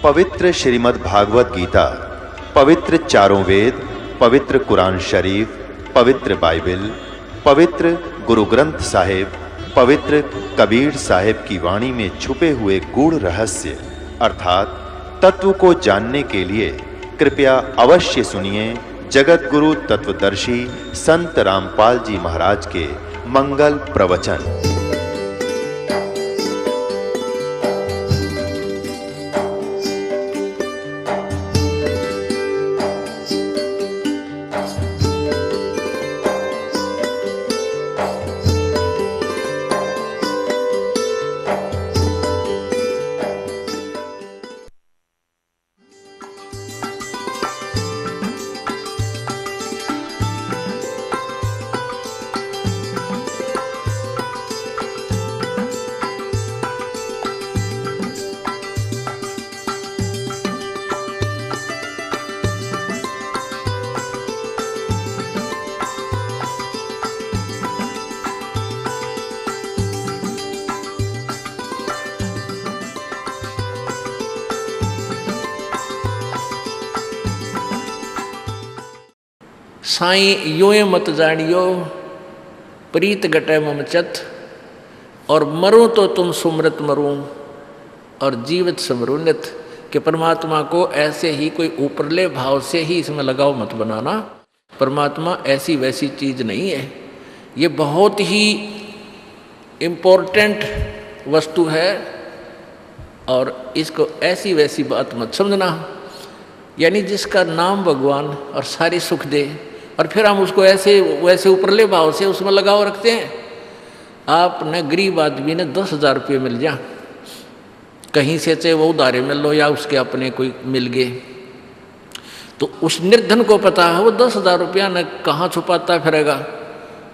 पवित्र श्रीमद् भागवत गीता, पवित्र चारों वेद, पवित्र कुरान शरीफ, पवित्र बाइबल, पवित्र गुरु ग्रंथ साहिब, पवित्र कबीर साहिब की वाणी में छुपे हुए गूढ़ रहस्य अर्थात तत्व को जानने के लिए कृपया अवश्य सुनिए जगत गुरु तत्वदर्शी संत रामपाल जी महाराज के मंगल प्रवचन। साईं यों मत जानियो प्रीत गटे ममचत, और मरूं तो तुम सुमरत मरूं और जीवित समरूनित। कि परमात्मा को ऐसे ही कोई ऊपरले भाव से ही इसमें लगाव मत बनाना। परमात्मा ऐसी वैसी चीज नहीं है, ये बहुत ही इम्पोर्टेंट वस्तु है और इसको ऐसी वैसी बात मत समझना। यानी जिसका नाम भगवान और सारी सुख दे और फिर हम उसको ऐसे वैसे ऊपरले भाव से उसमें लगाव रखते हैं। आपने गरीब आदमी ने 10,000 रुपये मिल जा, कहीं से चाहे वो उधारे मिल लो या उसके अपने कोई मिल गए, तो उस निर्धन को पता है वो 10,000 रुपया न कहाँ छुपाता फिरेगा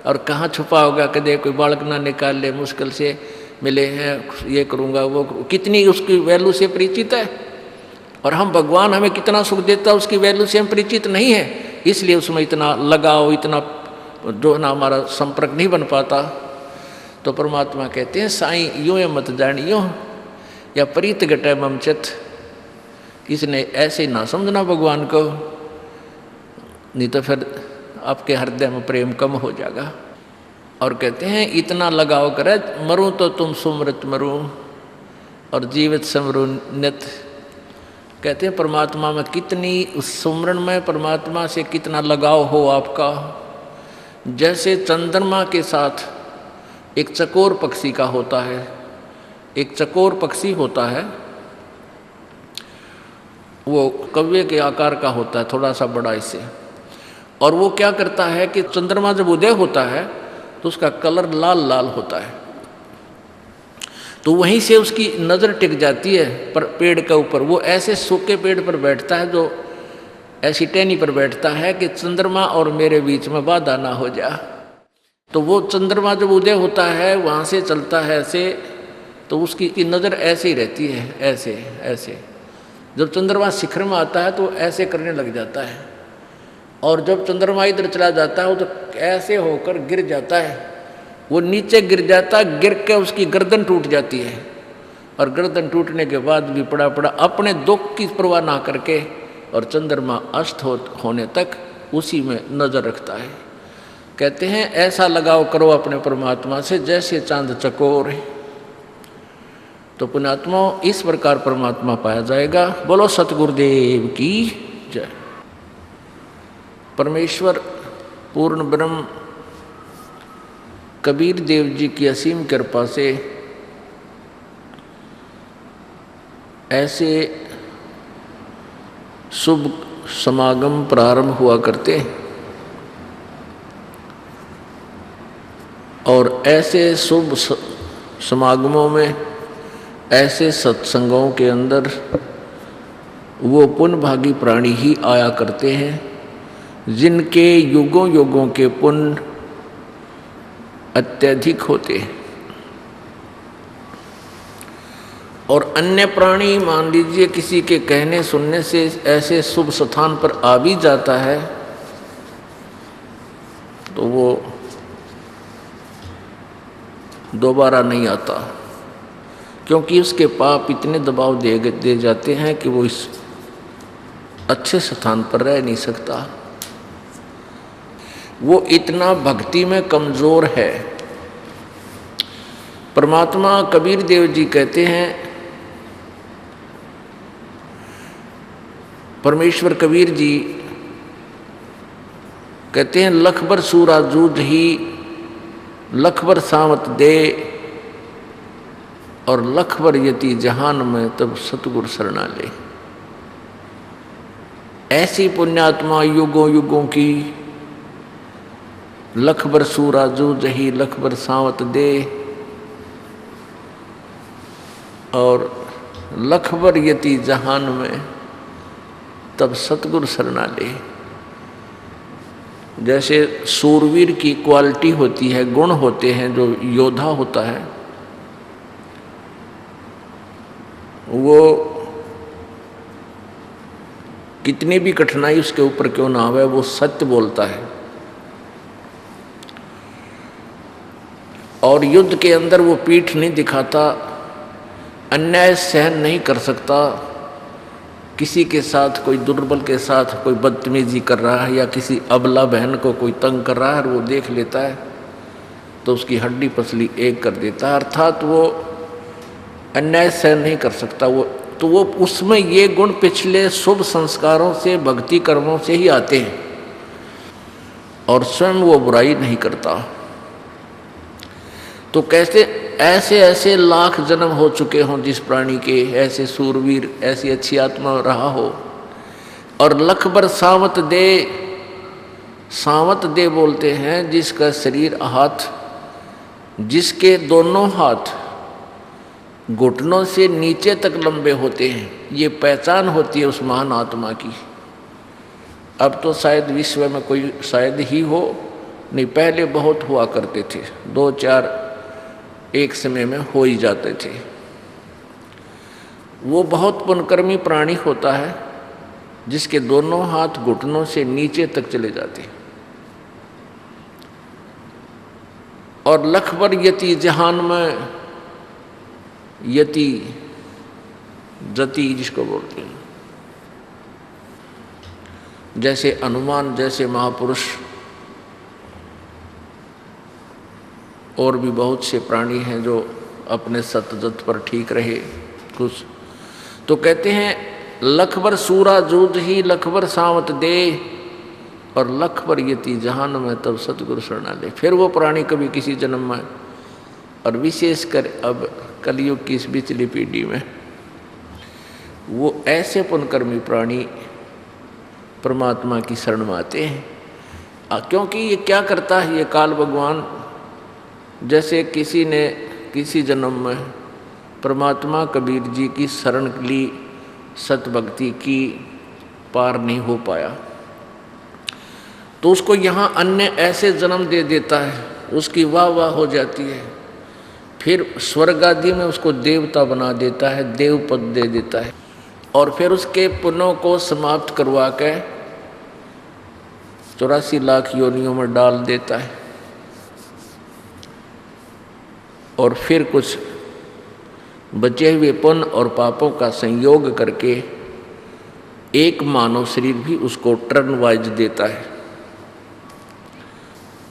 और कहाँ छुपा होगा। कदे कोई बालक ना निकाल ले, मुश्किल से मिले हैं, ये करूँगा वो कितनी उसकी वैल्यू से परिचित है। और हम भगवान हमें कितना सुख देता है उसकी वैल्यू से हम परिचित नहीं है, इसलिए उसमें इतना लगाव, इतना जो ना हमारा संपर्क नहीं बन पाता। तो परमात्मा कहते हैं साईं यूं मत जानियो या प्रीत गटे ममचत, इसने ऐसे ना समझना भगवान को, नहीं तो फिर आपके हृदय में प्रेम कम हो जाएगा। और कहते हैं इतना लगाव करे मरूं तो तुम सुमरत मरूं और जीवित समरूनित। कहते हैं परमात्मा में कितनी, उस सुमरन में परमात्मा से कितना लगाव हो आपका। जैसे चंद्रमा के साथ एक चकोर पक्षी का होता है, एक चकोर पक्षी होता है, वो कौवे के आकार का होता है, थोड़ा सा बड़ा इससे। और वो क्या करता है कि चंद्रमा जब उदय होता है तो उसका कलर लाल लाल होता है, तो वहीं से उसकी नज़र टिक जाती है पर पेड़ के ऊपर। वो ऐसे सूखे पेड़ पर बैठता है, जो ऐसी टहनी पर बैठता है कि चंद्रमा और मेरे बीच में बाधा ना हो जा। तो वो चंद्रमा जब उदय होता है वहाँ से चलता है ऐसे, तो उसकी नज़र ऐसे ही रहती है, ऐसे ऐसे। जब चंद्रमा शिखर में आता है तो ऐसे करने लग जाता है, और जब चंद्रमा इधर चला जाता है वो तो ऐसे होकर गिर जाता है, वो नीचे गिर जाता है, गिर के उसकी गर्दन टूट जाती है। और गर्दन टूटने के बाद भी पड़ा पड़ा अपने दुख की परवाह ना करके और चंद्रमा अस्त होने तक उसी में नज़र रखता है। कहते हैं ऐसा लगाव करो अपने परमात्मा से जैसे चांद चकोर है, तो पुण्यात्मा इस प्रकार परमात्मा पाया जाएगा। बोलो सतगुरुदेव की जय। परमेश्वर पूर्ण ब्रह्म कबीर देव जी की असीम कृपा से ऐसे शुभ समागम प्रारंभ हुआ करते, और ऐसे शुभ समागमों में, ऐसे सत्संगों के अंदर वो पुण्य भागी प्राणी ही आया करते हैं जिनके युगों युगों के पुण्य अत्यधिक होते हैं। और अन्य प्राणी मान लीजिए किसी के कहने सुनने से ऐसे शुभ स्थान पर आ भी जाता है तो वो दोबारा नहीं आता। क्योंकि उसके पाप इतने दबाव दे जाते हैं कि वो इस अच्छे स्थान पर रह नहीं सकता। वो इतना भक्ति में कमज़ोर है। परमात्मा कबीर देव जी कहते हैं, परमेश्वर कबीर जी कहते हैं, लखबर सूरा जूझ ही लखबर सावत दे, और लखबर यति जहान में तब सतगुर शरणा ले। ऐसी पुण्यात्मा युगों युगों की लखबर सूरा जूझ ही लखबर सावत दे, और लखबर यति जहान में तब सतगुर शरणा ले। जैसे सूरवीर की क्वालिटी होती है, गुण होते हैं, जो योद्धा होता है वो कितनी भी कठिनाई उसके ऊपर क्यों ना आवे, वो सत्य बोलता है। और युद्ध के अंदर वो पीठ नहीं दिखाता, अन्याय सहन नहीं कर सकता। किसी के साथ, कोई दुर्बल के साथ कोई बदतमीजी कर रहा है या किसी अबला बहन को कोई तंग कर रहा है और वो देख लेता है तो उसकी हड्डी पसली एक कर देता है, अर्थात वो अन्याय सहन नहीं कर सकता। वो उसमें ये गुण पिछले शुभ संस्कारों से, भक्ति कर्मों से ही आते हैं, और स्वयं वो बुराई नहीं करता। तो कैसे ऐसे ऐसे लाख जन्म हो चुके हों जिस प्राणी के, ऐसे सूरवीर, ऐसी अच्छी आत्मा रहा हो, और लखबर सावत दे, सावत दे बोलते हैं जिसका शरीर हाथ, जिसके दोनों हाथ घुटनों से नीचे तक लंबे होते हैं, ये पहचान होती है उस महान आत्मा की। अब तो शायद विश्व में कोई शायद ही हो, नहीं पहले बहुत हुआ करते थे, 2-4 एक समय में हो ही जाते थे। वो बहुत पुण्यकर्मी प्राणी होता है जिसके दोनों हाथ घुटनों से नीचे तक चले जाते हैं। और लखबर यति जहान में, यति जति जिसको बोलते हैं, जैसे हनुमान जैसे महापुरुष और भी बहुत से प्राणी हैं जो अपने सतजत पर ठीक रहे कुछ, तो कहते हैं लखबर सूरा जूझ ही लखबर सावत दे, और लखबर यति जहान में तब सतगुरु शरणा ले। फिर वो प्राणी कभी किसी जन्म में, और विशेषकर अब कलयुग की इस पिछली पीढ़ी में, वो ऐसे पुण्यकर्मी प्राणी परमात्मा की शरण में आते हैं। क्योंकि ये क्या करता है, ये काल भगवान, जैसे किसी ने किसी जन्म में परमात्मा कबीर जी की शरण ली, सतभक्ति की, पार नहीं हो पाया, तो उसको यहाँ अन्य ऐसे जन्म दे देता है, उसकी वाह वाह हो जाती है, फिर स्वर्ग आदि में उसको देवता बना देता है, देव पद दे देता है, और फिर उसके पुण्यों को समाप्त करवा के 84 लाख योनियों में डाल देता है, और फिर कुछ बचे हुए पुण्य और पापों का संयोग करके एक मानव शरीर भी उसको टर्न वाइज देता है।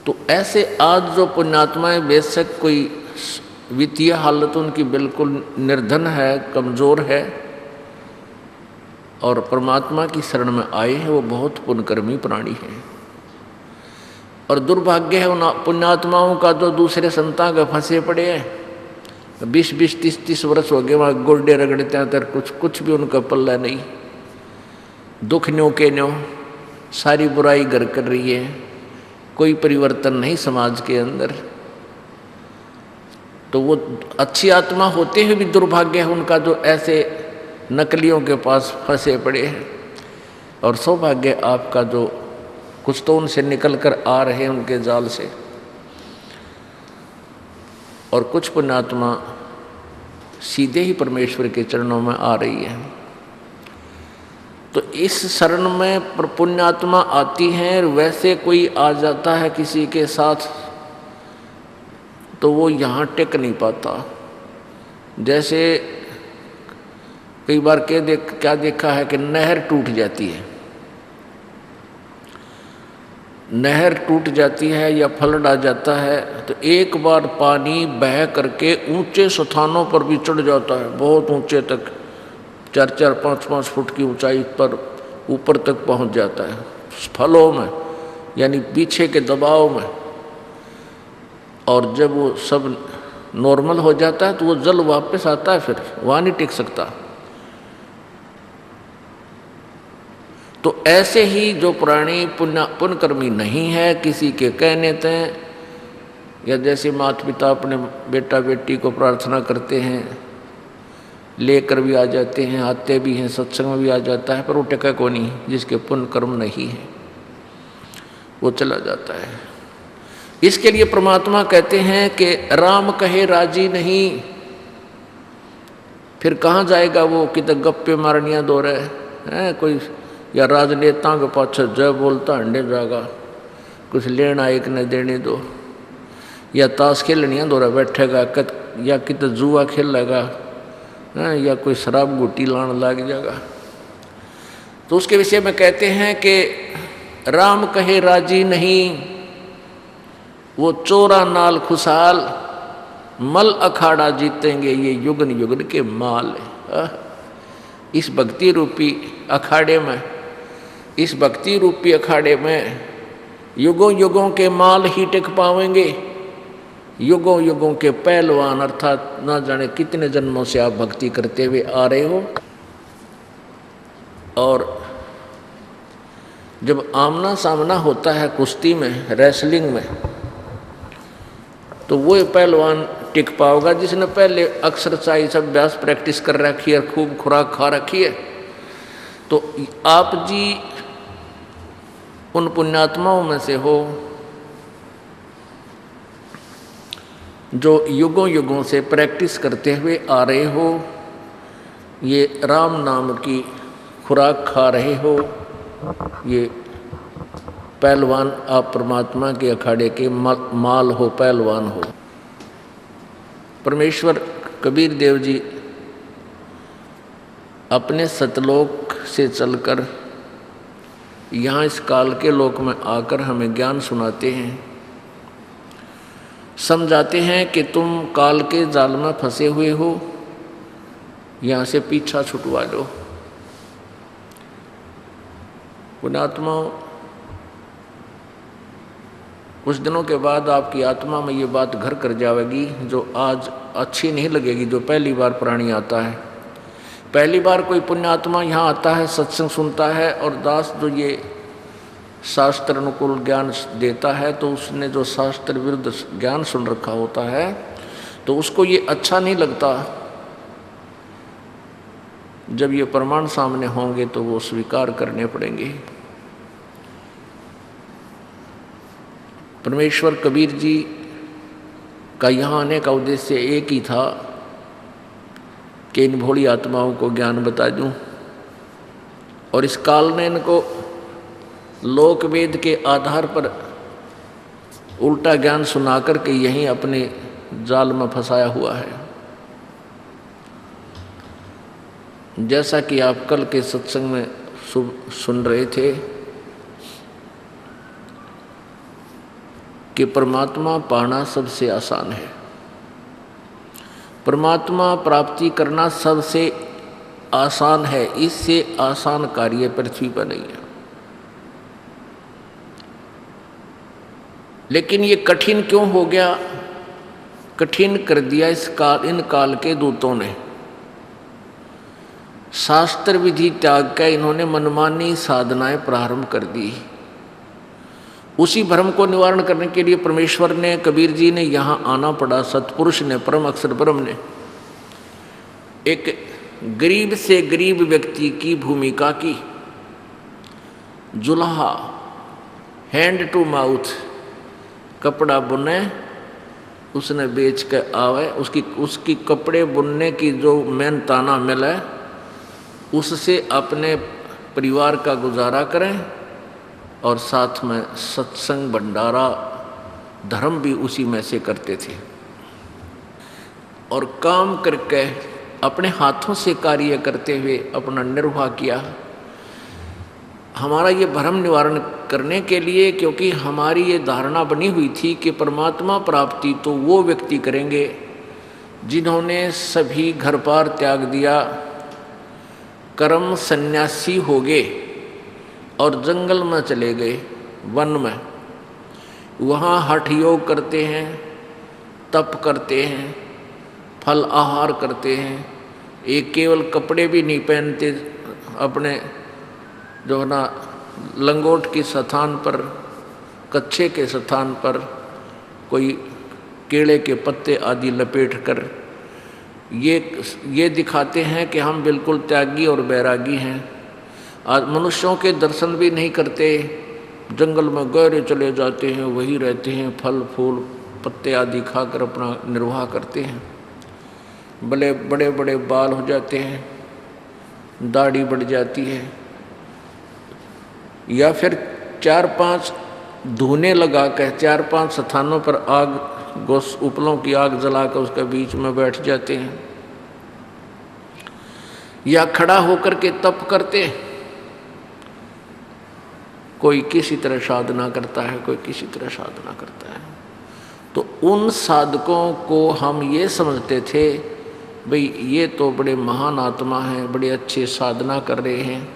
तो ऐसे आज जो पुण्यात्माएं, बेशक कोई वित्तीय हालत उनकी बिल्कुल निर्धन है, कमज़ोर है, और परमात्मा की शरण में आए हैं, वो बहुत पुण्यकर्मी प्राणी हैं। और दुर्भाग्य है उन पुण्यात्माओं का जो दूसरे संतां के फंसे पड़े हैं, 20-20, 30-30 वर्ष हो गए, वहाँ गोड्डे रगड़ते हैं, तर कुछ भी उनका पल्ला नहीं, दुख न्यों के न्यों, सारी बुराई घर कर रही है, कोई परिवर्तन नहीं समाज के अंदर। तो वो अच्छी आत्मा होते हुए भी दुर्भाग्य है उनका, जो ऐसे नकलियों के पास फंसे पड़े हैं। और सौभाग्य आपका जो कुछ तो उनसे निकल कर आ रहे हैं उनके जाल से, और कुछ पुण्यात्मा सीधे ही परमेश्वर के चरणों में आ रही है। तो इस शरण में पुण्यात्मा आती हैं, वैसे कोई आ जाता है किसी के साथ तो वो यहाँ टिक नहीं पाता, जैसे कई बार क्या देखा है कि नहर टूट जाती है, नहर टूट जाती है या फ्लड आ जाता है तो एक बार पानी बह करके ऊंचे स्थानों पर भी चढ़ जाता है, बहुत ऊंचे तक 4-4, 5-5 फुट की ऊंचाई पर ऊपर तक पहुंच जाता है फलों में, यानी पीछे के दबाव में। और जब वो सब नॉर्मल हो जाता है तो वो जल वापस आता है, फिर वहाँ नहीं टिक सकता। तो ऐसे ही जो प्राणी पुण्यकर्मी नहीं है, किसी के कहने तय, या जैसे माता पिता अपने बेटा बेटी को प्रार्थना करते हैं, लेकर भी आ जाते हैं, आते भी हैं, सत्संग में भी आ जाता है, पर वो टिका को नहीं, जिसके पुण्य कर्म नहीं है वो चला जाता है। इसके लिए परमात्मा कहते हैं कि राम कहे राजी नहीं, फिर कहाँ जाएगा वो, कि तो गप्पे मारनियाँ दो रहे हैं कोई, या राजनेता के पाछे जय बोलता अंडे जागा, कुछ लेना एक न देने दो, या ताश खेलनियाँ दो रहा बैठेगा, या कित जुआ खेलेगा, या कोई शराब गुटी लाने लग जाएगा। तो उसके विषय में कहते हैं कि राम कहे राजी नहीं, वो चोरा नाल खुशहाल, मल अखाड़ा जीतेंगे ये युगन युगन के माल है। इस भक्ति रूपी अखाड़े में, इस भक्ति रूपी अखाड़े में युगों युगों के माल ही टिक पावेंगे। युगों युगों के पहलवान, अर्थात ना जाने कितने जन्मों से आप भक्ति करते हुए आ रहे हो, और जब आमना सामना होता है कुश्ती में, रेसलिंग में, तो वो पहलवान टिक पाओगा जिसने पहले एक्सरसाइज अभ्यास प्रैक्टिस कर रखी है, खूब खुराक खा रखी है। तो आप जी उन पुण्यात्माओं में से हो जो युगों युगों से प्रैक्टिस करते हुए आ रहे हो, ये राम नाम की खुराक खा रहे हो, ये पहलवान आप परमात्मा के अखाड़े के माल हो, पहलवान हो। परमेश्वर कबीर देव जी अपने सतलोक से चलकर यहाँ इस काल के लोक में आकर हमें ज्ञान सुनाते हैं, समझाते हैं कि तुम काल के जाल में फंसे हुए हो, यहाँ से पीछा छुटवा लो। पुण्यात्माओं, कुछ दिनों के बाद आपकी आत्मा में ये बात घर कर जाएगी जो आज अच्छी नहीं लगेगी। जो पहली बार प्राणी आता है, पहली बार कोई पुण्यात्मा यहाँ आता है, सत्संग सुनता है, और दास जो ये शास्त्र अनुकूल ज्ञान देता है, तो उसने जो शास्त्र विरुद्ध ज्ञान सुन रखा होता है, तो उसको ये अच्छा नहीं लगता। जब ये प्रमाण सामने होंगे तो वो स्वीकार करने पड़ेंगे। परमेश्वर कबीर जी का यहाँ आने का उद्देश्य एक ही था कि इन भोली आत्माओं को ज्ञान बता दूं, और इस काल ने इनको लोक वेद के आधार पर उल्टा ज्ञान सुना करके यहीं अपने जाल में फंसाया हुआ है। जैसा कि आप कल के सत्संग में सुन रहे थे कि परमात्मा पाना सबसे आसान है, परमात्मा प्राप्ति करना सबसे आसान है, इससे आसान कार्य पृथ्वी पर नहीं है। लेकिन ये कठिन क्यों हो गया? कठिन कर दिया इन काल के दूतों ने। शास्त्र विधि त्याग कर इन्होंने मनमानी साधनाएं प्रारंभ कर दी। उसी भ्रम को निवारण करने के लिए परमेश्वर ने, कबीर जी ने यहाँ आना पड़ा। सतपुरुष ने, परम अक्षर ब्रह्म ने एक गरीब से गरीब व्यक्ति की भूमिका की। जुल्हा, हैंड टू माउथ, कपड़ा बुने, उसने बेच के आवे, उसकी कपड़े बुनने की जो मेहनताना मिले उससे अपने परिवार का गुजारा करें, और साथ में सत्संग भंडारा धर्म भी उसी में से करते थे। और काम करके अपने हाथों से कार्य करते हुए अपना निर्वाह किया। हमारा ये भ्रम निवारण करने के लिए, क्योंकि हमारी ये धारणा बनी हुई थी कि परमात्मा प्राप्ति तो वो व्यक्ति करेंगे जिन्होंने सभी घर पार त्याग दिया, कर्म सन्यासी हो गए और जंगल में चले गए, वन में, वहाँ हठ योग करते हैं, तप करते हैं, फल आहार करते हैं, एक केवल कपड़े भी नहीं पहनते, अपने जो है ना लंगोट के स्थान पर, कच्छे के स्थान पर कोई केले के पत्ते आदि लपेट कर ये दिखाते हैं कि हम बिल्कुल त्यागी और बैरागी हैं। आज मनुष्यों के दर्शन भी नहीं करते, जंगल में गहरे चले जाते हैं, वहीं रहते हैं, फल फूल पत्ते आदि खाकर अपना निर्वाह करते हैं। बड़े बड़े बड़े बाल हो जाते हैं, दाढ़ी बढ़ जाती है, या फिर 4-5 धूने लगा कर 4-5 स्थानों पर आग, गोस उपलों की आग जलाकर उसके बीच में बैठ जाते हैं, या खड़ा होकर के तप करते। कोई किसी तरह साधना करता है, कोई किसी तरह साधना करता है। तो उन साधकों को हम ये समझते थे भाई ये तो बड़े महान आत्मा हैं, बड़े अच्छे साधना कर रहे हैं,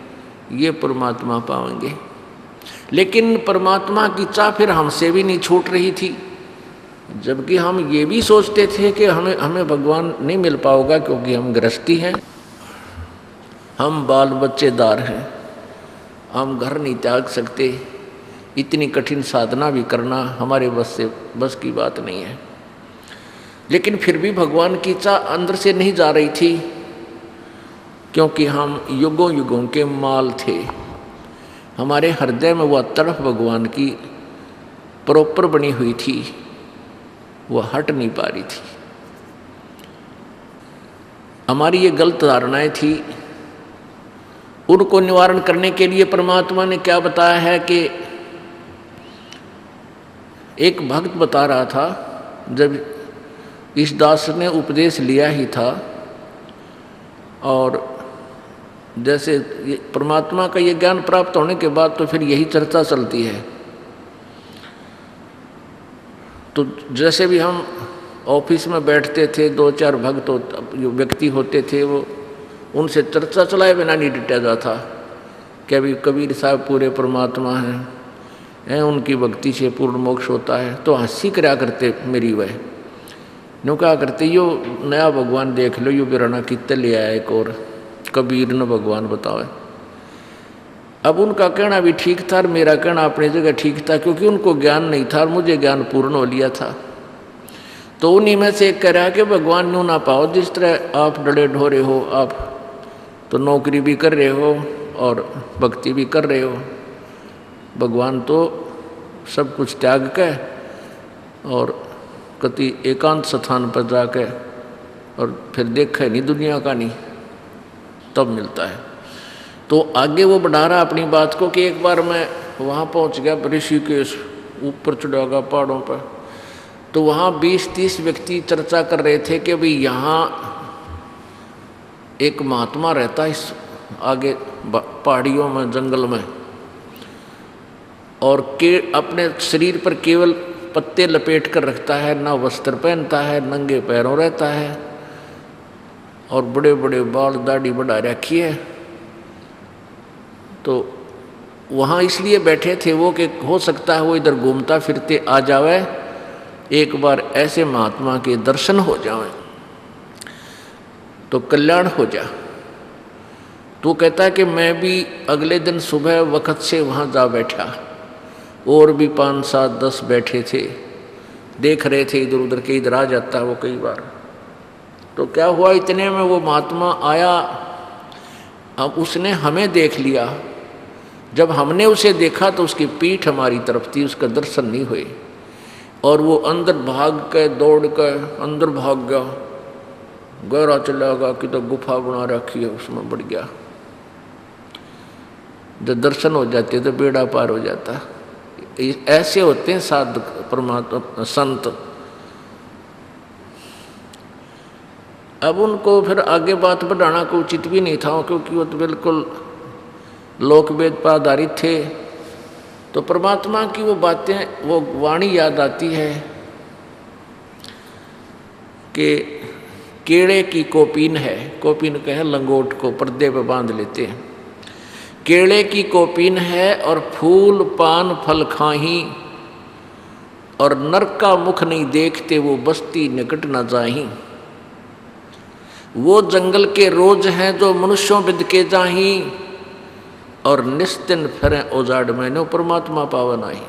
ये परमात्मा पाएंगे। लेकिन परमात्मा की चाह फिर हमसे भी नहीं छूट रही थी, जबकि हम ये भी सोचते थे कि हमें भगवान नहीं मिल पाएगा, क्योंकि हम गृहस्थी हैं, हम बाल बच्चेदार हैं, हम घर नहीं त्याग सकते, इतनी कठिन साधना भी करना हमारे बस की बात नहीं है। लेकिन फिर भी भगवान की चाह अंदर से नहीं जा रही थी, क्योंकि हम युगों युगों के माल थे। हमारे हृदय में वह तड़फ भगवान की प्रॉपर बनी हुई थी, वह हट नहीं पा रही थी। हमारी ये गलत धारणाएं थी, उनको निवारण करने के लिए परमात्मा ने क्या बताया है कि एक भक्त बता रहा था, जब इस दास ने उपदेश लिया ही था, और जैसे परमात्मा का ये ज्ञान प्राप्त होने के बाद तो फिर यही चर्चा चलती है। तो जैसे भी हम ऑफिस में बैठते थे, 2-4 भक्त जो व्यक्ति होते थे, वो उनसे चर्चा चलाए बिना नहीं डिटा जाता कि अभी कबीर साहब पूरे परमात्मा हैं, उनकी भक्ति से पूर्ण मोक्ष होता है। तो हंसी करा करते मेरी वह नो क्या करते, यो नया भगवान देख लो, यो बिराना कितने ले आया एक और कबीर न भगवान बताओ। अब उनका कहना भी ठीक था और मेरा कहना अपनी जगह ठीक था, क्योंकि उनको ज्ञान नहीं था और मुझे ज्ञान पूर्ण हो लिया था। तो उन्हीं में से एक कह रहा है कि भगवान न्यू ना पाओ, जिस तरह आप डरे ढोरे हो, आप तो नौकरी भी कर रहे हो और भक्ति भी कर रहे हो, भगवान तो सब कुछ त्याग के और कति एकांत स्थान पर जाके और फिर देखा नहीं दुनिया का नहीं, तब मिलता है। तो आगे वो बढ़ा रहा अपनी बात को कि एक बार मैं वहाँ पहुँच गया ऋषिकेश, ऊपर चढ़ा गया पहाड़ों पर। तो वहाँ 20-30 व्यक्ति चर्चा कर रहे थे कि भाई यहाँ एक महात्मा रहता है इस आगे पहाड़ियों में, जंगल में, और अपने शरीर पर केवल पत्ते लपेट कर रखता है, ना वस्त्र पहनता है, नंगे पैरों रहता है, और बड़े बड़े बाल दाढ़ी बढ़ा रखी है। तो वहाँ इसलिए बैठे थे वो कि हो सकता है वो इधर घूमता फिरते आ जावे, एक बार ऐसे महात्मा के दर्शन हो जाएं तो कल्याण हो जा। तो कहता है कि मैं भी अगले दिन सुबह वक्त से वहाँ जा बैठा, और भी 5-7-10 बैठे थे, देख रहे थे इधर उधर के, इधर आ जाता वो कई बार। तो क्या हुआ, इतने में वो महात्मा आया। अब उसने हमें देख लिया, जब हमने उसे देखा तो उसकी पीठ हमारी तरफ थी, उसका दर्शन नहीं हुए, और वो अंदर भाग के दौड़ कर अंदर भाग गया, गहरा चला गया कि तो गुफा बना रखी है उसमें बढ़ गया। जब दर्शन हो जाते तो बेड़ा पार हो जाता। ऐसे होते हैं साधु परमात्मा संत। अब उनको फिर आगे बात बढ़ाना को उचित भी नहीं था, क्योंकि वो तो बिल्कुल लोकवेद पर आधारित थे। तो परमात्मा की वो बातें, वो वाणी याद आती है कि केड़े की कोपीन है, कोपीन कहे लंगोट को पर्दे पे बांध लेते हैं, केड़े की कोपीन है और फूल पान फल खाही, और नरक का मुख नहीं देखते वो बस्ती निकट न जाही। वो जंगल के रोज हैं जो मनुष्यों बिद के जाही, और निस्तिन फिरें उजाड़ में नो परमात्मा पावन आई।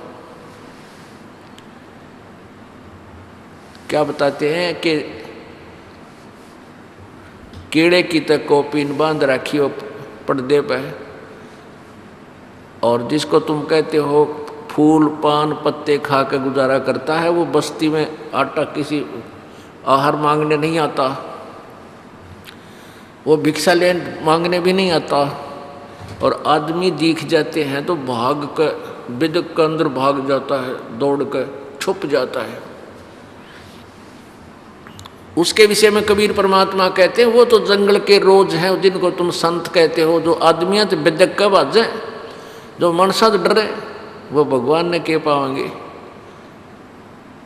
क्या बताते हैं कि कीड़े की तक कोपीन बांध रखी हो पर्दे पर, और जिसको तुम कहते हो फूल पान पत्ते खा के गुजारा करता है, वो बस्ती में आटा किसी आहार मांगने नहीं आता, वो भिक्षा लेने मांगने भी नहीं आता। और आदमी दिख जाते हैं तो भाग कर बिदक के अंदर भाग जाता है, दौड़ कर छुप जाता है। उसके विषय में कबीर परमात्मा कहते हैं वो तो जंगल के रोज हैं, जिनको तुम संत कहते हो, जो आदमियां तो बिदक के बाजे, जो मनसा डरे, वो भगवान ने के पाएंगे।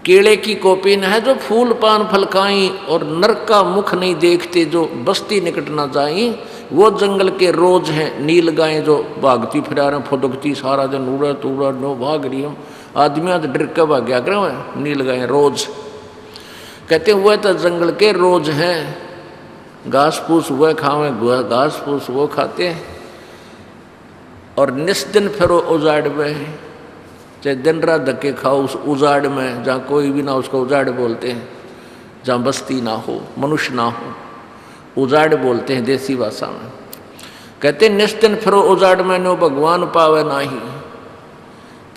केले की कोपीन है जो फूल पान फल खाई, और नरक का मुख नहीं देखते जो बस्ती निकट ना जाई। वो जंगल के रोज हैं नील गायें जो भागती फिरा रहे फुदकती सारा दिन, उड़ा तूड़ा नो भाग रही हम, आदमियां तो डर के भाग्या करें, नील गायें रोज। कहते हैं वह तो जंगल के रोज हैं, घास फूस वह खावे, घास फूस वो खाते हैं, और निस्दिन फिरो उजाड़ में, चाहे दिन रात धक्के खाओ उस उजाड़ में, जहाँ कोई भी ना, उसको उजाड़ बोलते हैं, जहाँ बस्ती ना हो मनुष्य ना हो, उजाड़ बोलते हैं देसी भाषा में। कहते हैं निस्दिन फिरो उजाड़ में नो भगवान पावे नाही।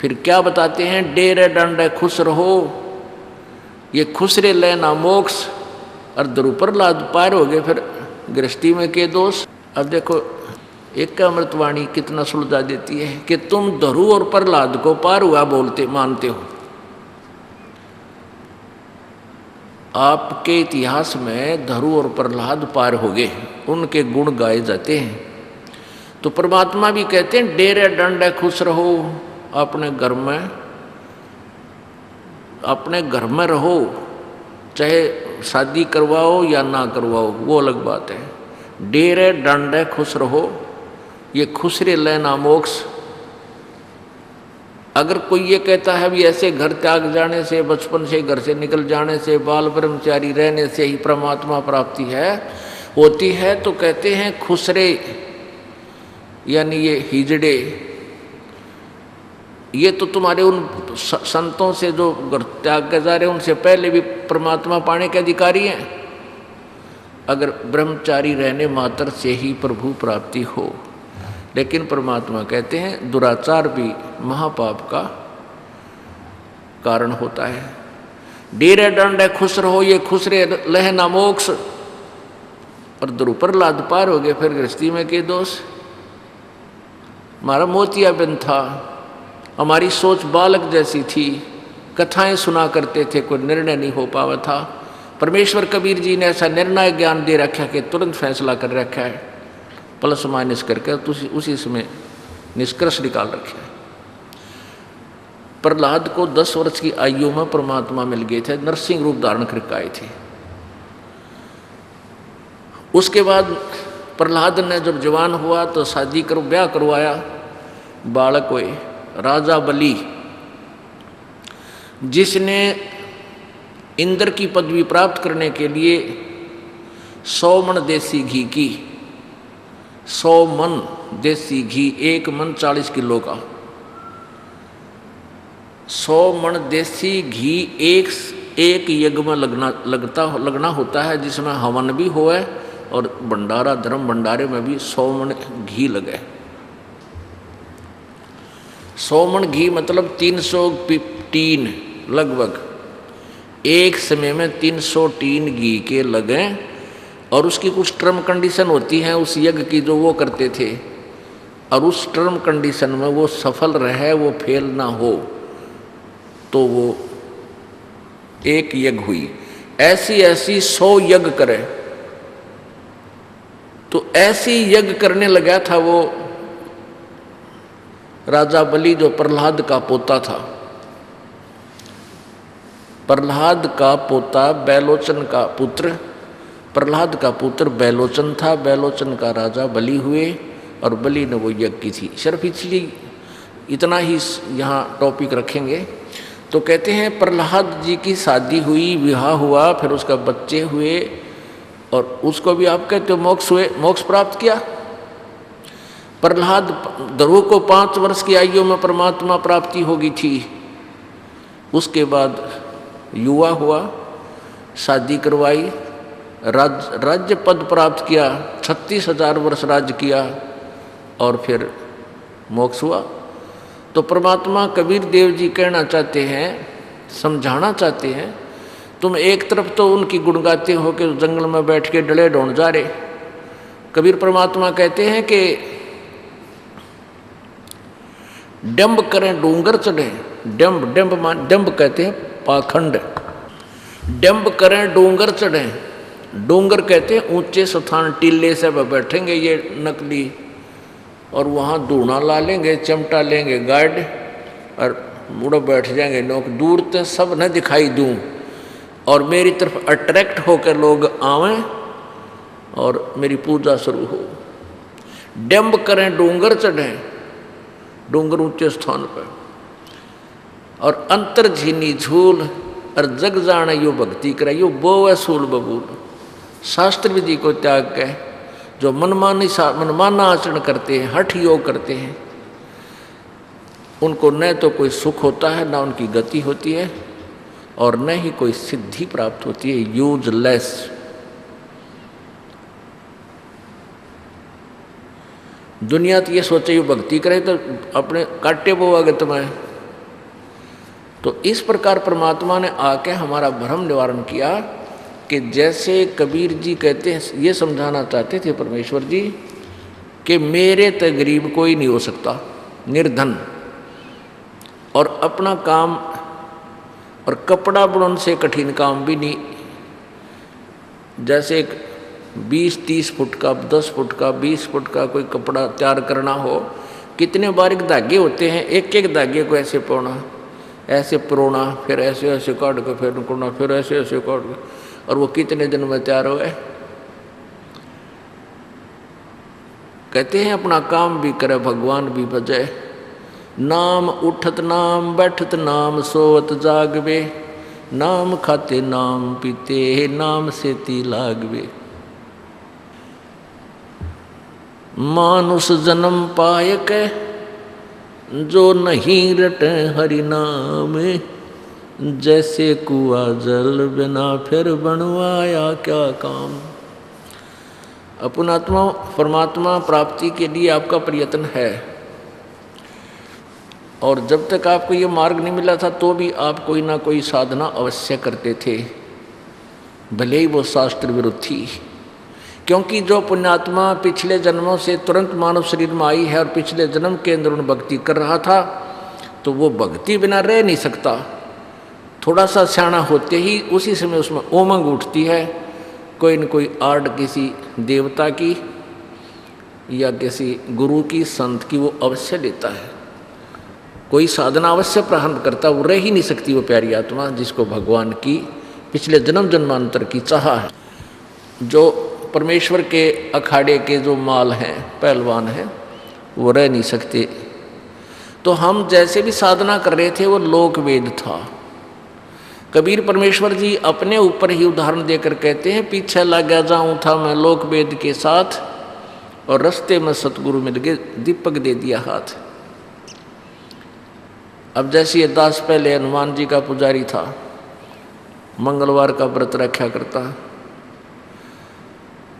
फिर क्या बताते हैं, डेरे डंडे खुश रहो, ये खुश रे लेना मोक्ष, और द्रुपर लाद पार हो गए फिर गृहस्थी में के दोष। अब देखो एक का अमृतवाणी कितना सुलझा देती है कि तुम धरु और प्रहलाद को पार हुआ बोलते मानते हो। आपके इतिहास में धरु और प्रहलाद पार हो गए, उनके गुण गाए जाते हैं। तो परमात्मा भी कहते हैं डेरे डंडे खुश रहो, अपने घर में रहो, चाहे शादी करवाओ या ना करवाओ वो अलग बात है। डेरे डंडे खुश रहो, ये खुश रे लेना मोक्ष। अगर कोई ये कहता है भी ऐसे घर त्याग जाने से, बचपन से घर से निकल जाने से, बाल ब्रह्मचारी रहने से ही परमात्मा प्राप्ति होती है, तो कहते हैं खुश रे, यानी ये हिजड़े, ये तो तुम्हारे उन संतों से जो घर त्याग के जा रहे हैं उनसे पहले भी परमात्मा पाने के अधिकारी हैं। अगर ब्रह्मचारी रहने मात्र से ही प्रभु प्राप्ति हो, लेकिन परमात्मा कहते हैं दुराचार भी महापाप का कारण होता है। डेरे डंडे खुश रहो, ये खुश रे लहना मोक्ष, और द्रुपर लाद पार हो गए फिर गृहस्थी में के दोष। हमारा मोतिया बिन था, हमारी सोच बालक जैसी थी, कथाएं सुना करते थे, कोई निर्णय नहीं हो पावा था। परमेश्वर कबीर जी ने ऐसा निर्णायक ज्ञान दे रखा कि तुरंत फैसला कर रखा है, प्लस माइनस करके उसी समय निष्कर्ष निकाल रखे। प्रहलाद को 10 वर्ष की आयु में परमात्मा मिल गए थे, नरसिंह रूप धारण करके आए थे। उसके बाद प्रहलाद ने जब जवान हुआ तो शादी कर ब्याह करवाया, बालक हुए। राजा बलि, जिसने इंद्र की पदवी प्राप्त करने के लिए 100 मन देसी घी की, 100 मन देसी घी, 1 मन 40 किलो का, 100 मन देसी घी एक यज्ञ में लगना होता है, जिसमें हवन भी होए और भंडारा, धर्म भंडारे में भी 100 मन घी लगे। 100 मन घी मतलब 300 टीन, लगभग एक समय में 300 टीन घी के लगे। और उसकी कुछ टर्म कंडीशन होती हैं उस यज्ञ की जो वो करते थे, और उस टर्म कंडीशन में वो सफल रहे, वो फेल ना हो, तो वो एक यज्ञ हुई। ऐसी 100 यज्ञ करे तो ऐसी यज्ञ करने लगा था वो राजा बलि, जो प्रहलाद का पोता था। प्रहलाद का पोता बैलोचन का पुत्र, प्रहलाद का पुत्र बैलोचन था। बैलोचन का राजा बलि हुए और बलि ने वो यज्ञ की थी। सिर्फ इसलिए इतना ही यहाँ टॉपिक रखेंगे। तो कहते हैं प्रहलाद जी की शादी हुई, विवाह हुआ, फिर उसका बच्चे हुए और उसको भी आप कहते हो मोक्ष हुए, मोक्ष प्राप्त किया। प्रहलाद ध्रुव को 5 वर्ष की आयु में परमात्मा प्राप्ति होगी थी। उसके बाद युवा हुआ, शादी करवाई, राज्य पद प्राप्त किया, 36,000 वर्ष राज्य किया और फिर मोक्ष हुआ। तो परमात्मा कबीर देव जी कहना चाहते हैं, समझाना चाहते हैं, तुम एक तरफ तो उनकी गुण गाते हो कि जंगल में बैठ के डले ढूंढ जा रहे। कबीर परमात्मा कहते हैं कि डंब करें डूंगर चढ़े। डंब कहते हैं पाखंड। डंब करें डूंगर चढ़े। डूंगर कहते हैं ऊंचे स्थान, टीले से बैठेंगे ये नकली और वहाँ धूना ला लेंगे, चिमटा लेंगे गार्ड और मुड़ो बैठ जाएंगे लोग। दूर तक सब न दिखाई दूं और मेरी तरफ अट्रैक्ट होकर लोग आवें और मेरी पूजा शुरू हो। डंब करें डूंगर चढ़ें, डूंगर ऊंचे स्थान पर, और अंतर झीनी झूल और जग जाने यो भक्ति करे। यो बोवे सूल बबूल। शास्त्र विधि को त्याग के जो मनमाना आचरण करते हैं, हठ योग करते हैं, उनको न तो कोई सुख होता है, न उनकी गति होती है और न ही कोई सिद्धि प्राप्त होती है। यूजलेस। दुनिया तो ये सोचे ये भक्ति करे तो अपने काटे बोवागे तुम्हें। तो इस प्रकार परमात्मा ने आके हमारा भ्रम निवारण किया कि जैसे कबीर जी कहते हैं, ये समझाना चाहते थे परमेश्वर जी कि मेरे तो गरीब कोई नहीं हो सकता, निर्धन, और अपना काम और कपड़ा बनाने से कठिन काम भी नहीं। जैसे 20-30 फुट का, 10 फुट का, 20 फुट का कोई कपड़ा तैयार करना हो, कितने बारीक धागे होते हैं। एक एक धागे को ऐसे पौना, ऐसे परोना, फिर ऐसे ऐसे काट के फिर करना, फिर ऐसे ऐसे काट के, और वो कितने दिन में तैयार हो गए। कहते हैं अपना काम भी करे, भगवान भी बजे। नाम उठत नाम बैठत नाम सोवत जागवे, नाम खाते नाम पीते नाम सेती लागवे। मानुष जन्म पायक जो नहीं रटे हरि नाम, जैसे कुआ जल बिना फिर बनवाया क्या काम। अपनात्मा परमात्मा प्राप्ति के लिए आपका प्रयत्न है, और जब तक आपको ये मार्ग नहीं मिला था तो भी आप कोई ना कोई साधना अवश्य करते थे, भले ही वो शास्त्र विरुद्ध थी। क्योंकि जो पुण्यात्मा पिछले जन्मों से तुरंत मानव शरीर में आई है और पिछले जन्म के अंदर उन भक्ति कर रहा था, तो वो भक्ति बिना रह नहीं सकता। थोड़ा सा सियाना होते ही उसी समय उसमें उमंग उठती है, कोई न कोई आड़ किसी देवता की या किसी गुरु की, संत की वो अवश्य लेता है। कोई साधना अवश्य प्रारंभ करता, वो रह ही नहीं सकती वो प्यारी आत्मा जिसको भगवान की पिछले जन्म जन्मांतर की चाह है। जो परमेश्वर के अखाड़े के जो माल हैं, पहलवान हैं, वो रह नहीं सकते। तो हम जैसे भी साधना कर रहे थे वो लोक वेद था। कबीर परमेश्वर जी अपने ऊपर ही उदाहरण देकर कहते हैं, पीछे लगा जाऊं था मैं लोक वेद के साथ और रास्ते में सतगुरु मिल गए, दीपक दे दिया हाथ। अब जैसे ये दास पहले हनुमान जी का पुजारी था, मंगलवार का व्रत रखा करता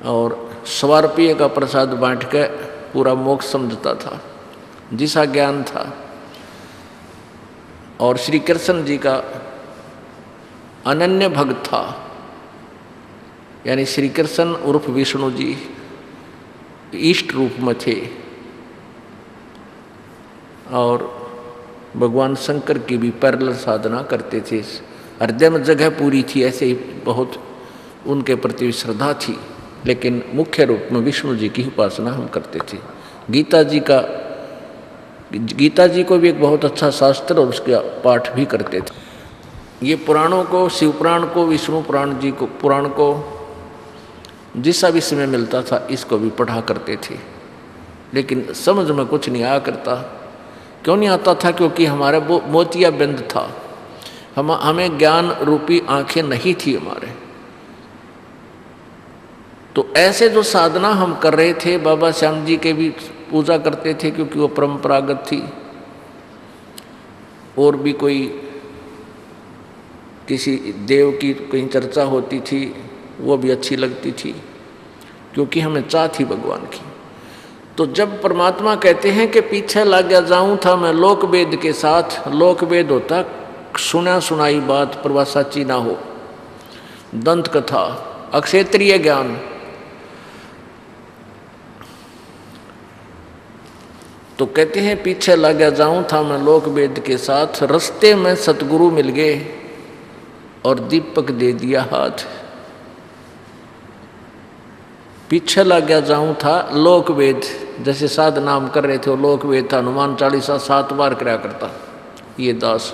और 100 रुपये का प्रसाद बांट के पूरा मोक्ष समझता था, जिसा ज्ञान था। और श्री कृष्ण जी का अनन्य भक्त था, यानी श्री कृष्ण उर्फ विष्णु जी इष्ट रूप में थे, और भगवान शंकर की भी पैरेलल साधना करते थे। हृदय में जगह पूरी थी, ऐसे ही बहुत उनके प्रति श्रद्धा थी। लेकिन मुख्य रूप में विष्णु जी की उपासना हम करते थे। गीता जी को भी एक बहुत अच्छा शास्त्र और उसका पाठ भी करते थे। ये पुराणों को, शिव पुराण को, विष्णु पुराण जी को, पुराण को जिस भी समय मिलता था इसको भी पढ़ा करते थे, लेकिन समझ में कुछ नहीं आया करता। क्यों नहीं आता था? क्योंकि हमारा वो मोतिया बंद था, हमें ज्ञान रूपी आंखें नहीं थी हमारे। तो ऐसे जो साधना हम कर रहे थे, बाबा श्याम जी के भी पूजा करते थे क्योंकि वो परंपरागत थी, और भी कोई किसी देव की कहीं चर्चा होती थी वो भी अच्छी लगती थी क्योंकि हमें चाह थी भगवान की। तो जब परमात्मा कहते हैं कि पीछे लग गया जाऊं था मैं लोक वेद के साथ, लोक वेद होता सुना सुनाई बात पर वह सच्ची ना हो, दंत कथा, अक्षेत्रीय ज्ञान। तो कहते हैं पीछे लग गया जाऊं था मैं लोक वेद के साथ, रस्ते में सतगुरु मिल गए और दीपक दे दिया हाथ। पीछे लग गया जाऊं था लोक वेद, जैसे साध नाम कर रहे थे वो लोक वेद था। हनुमान चालीसा 7 बार कराया करता ये दास।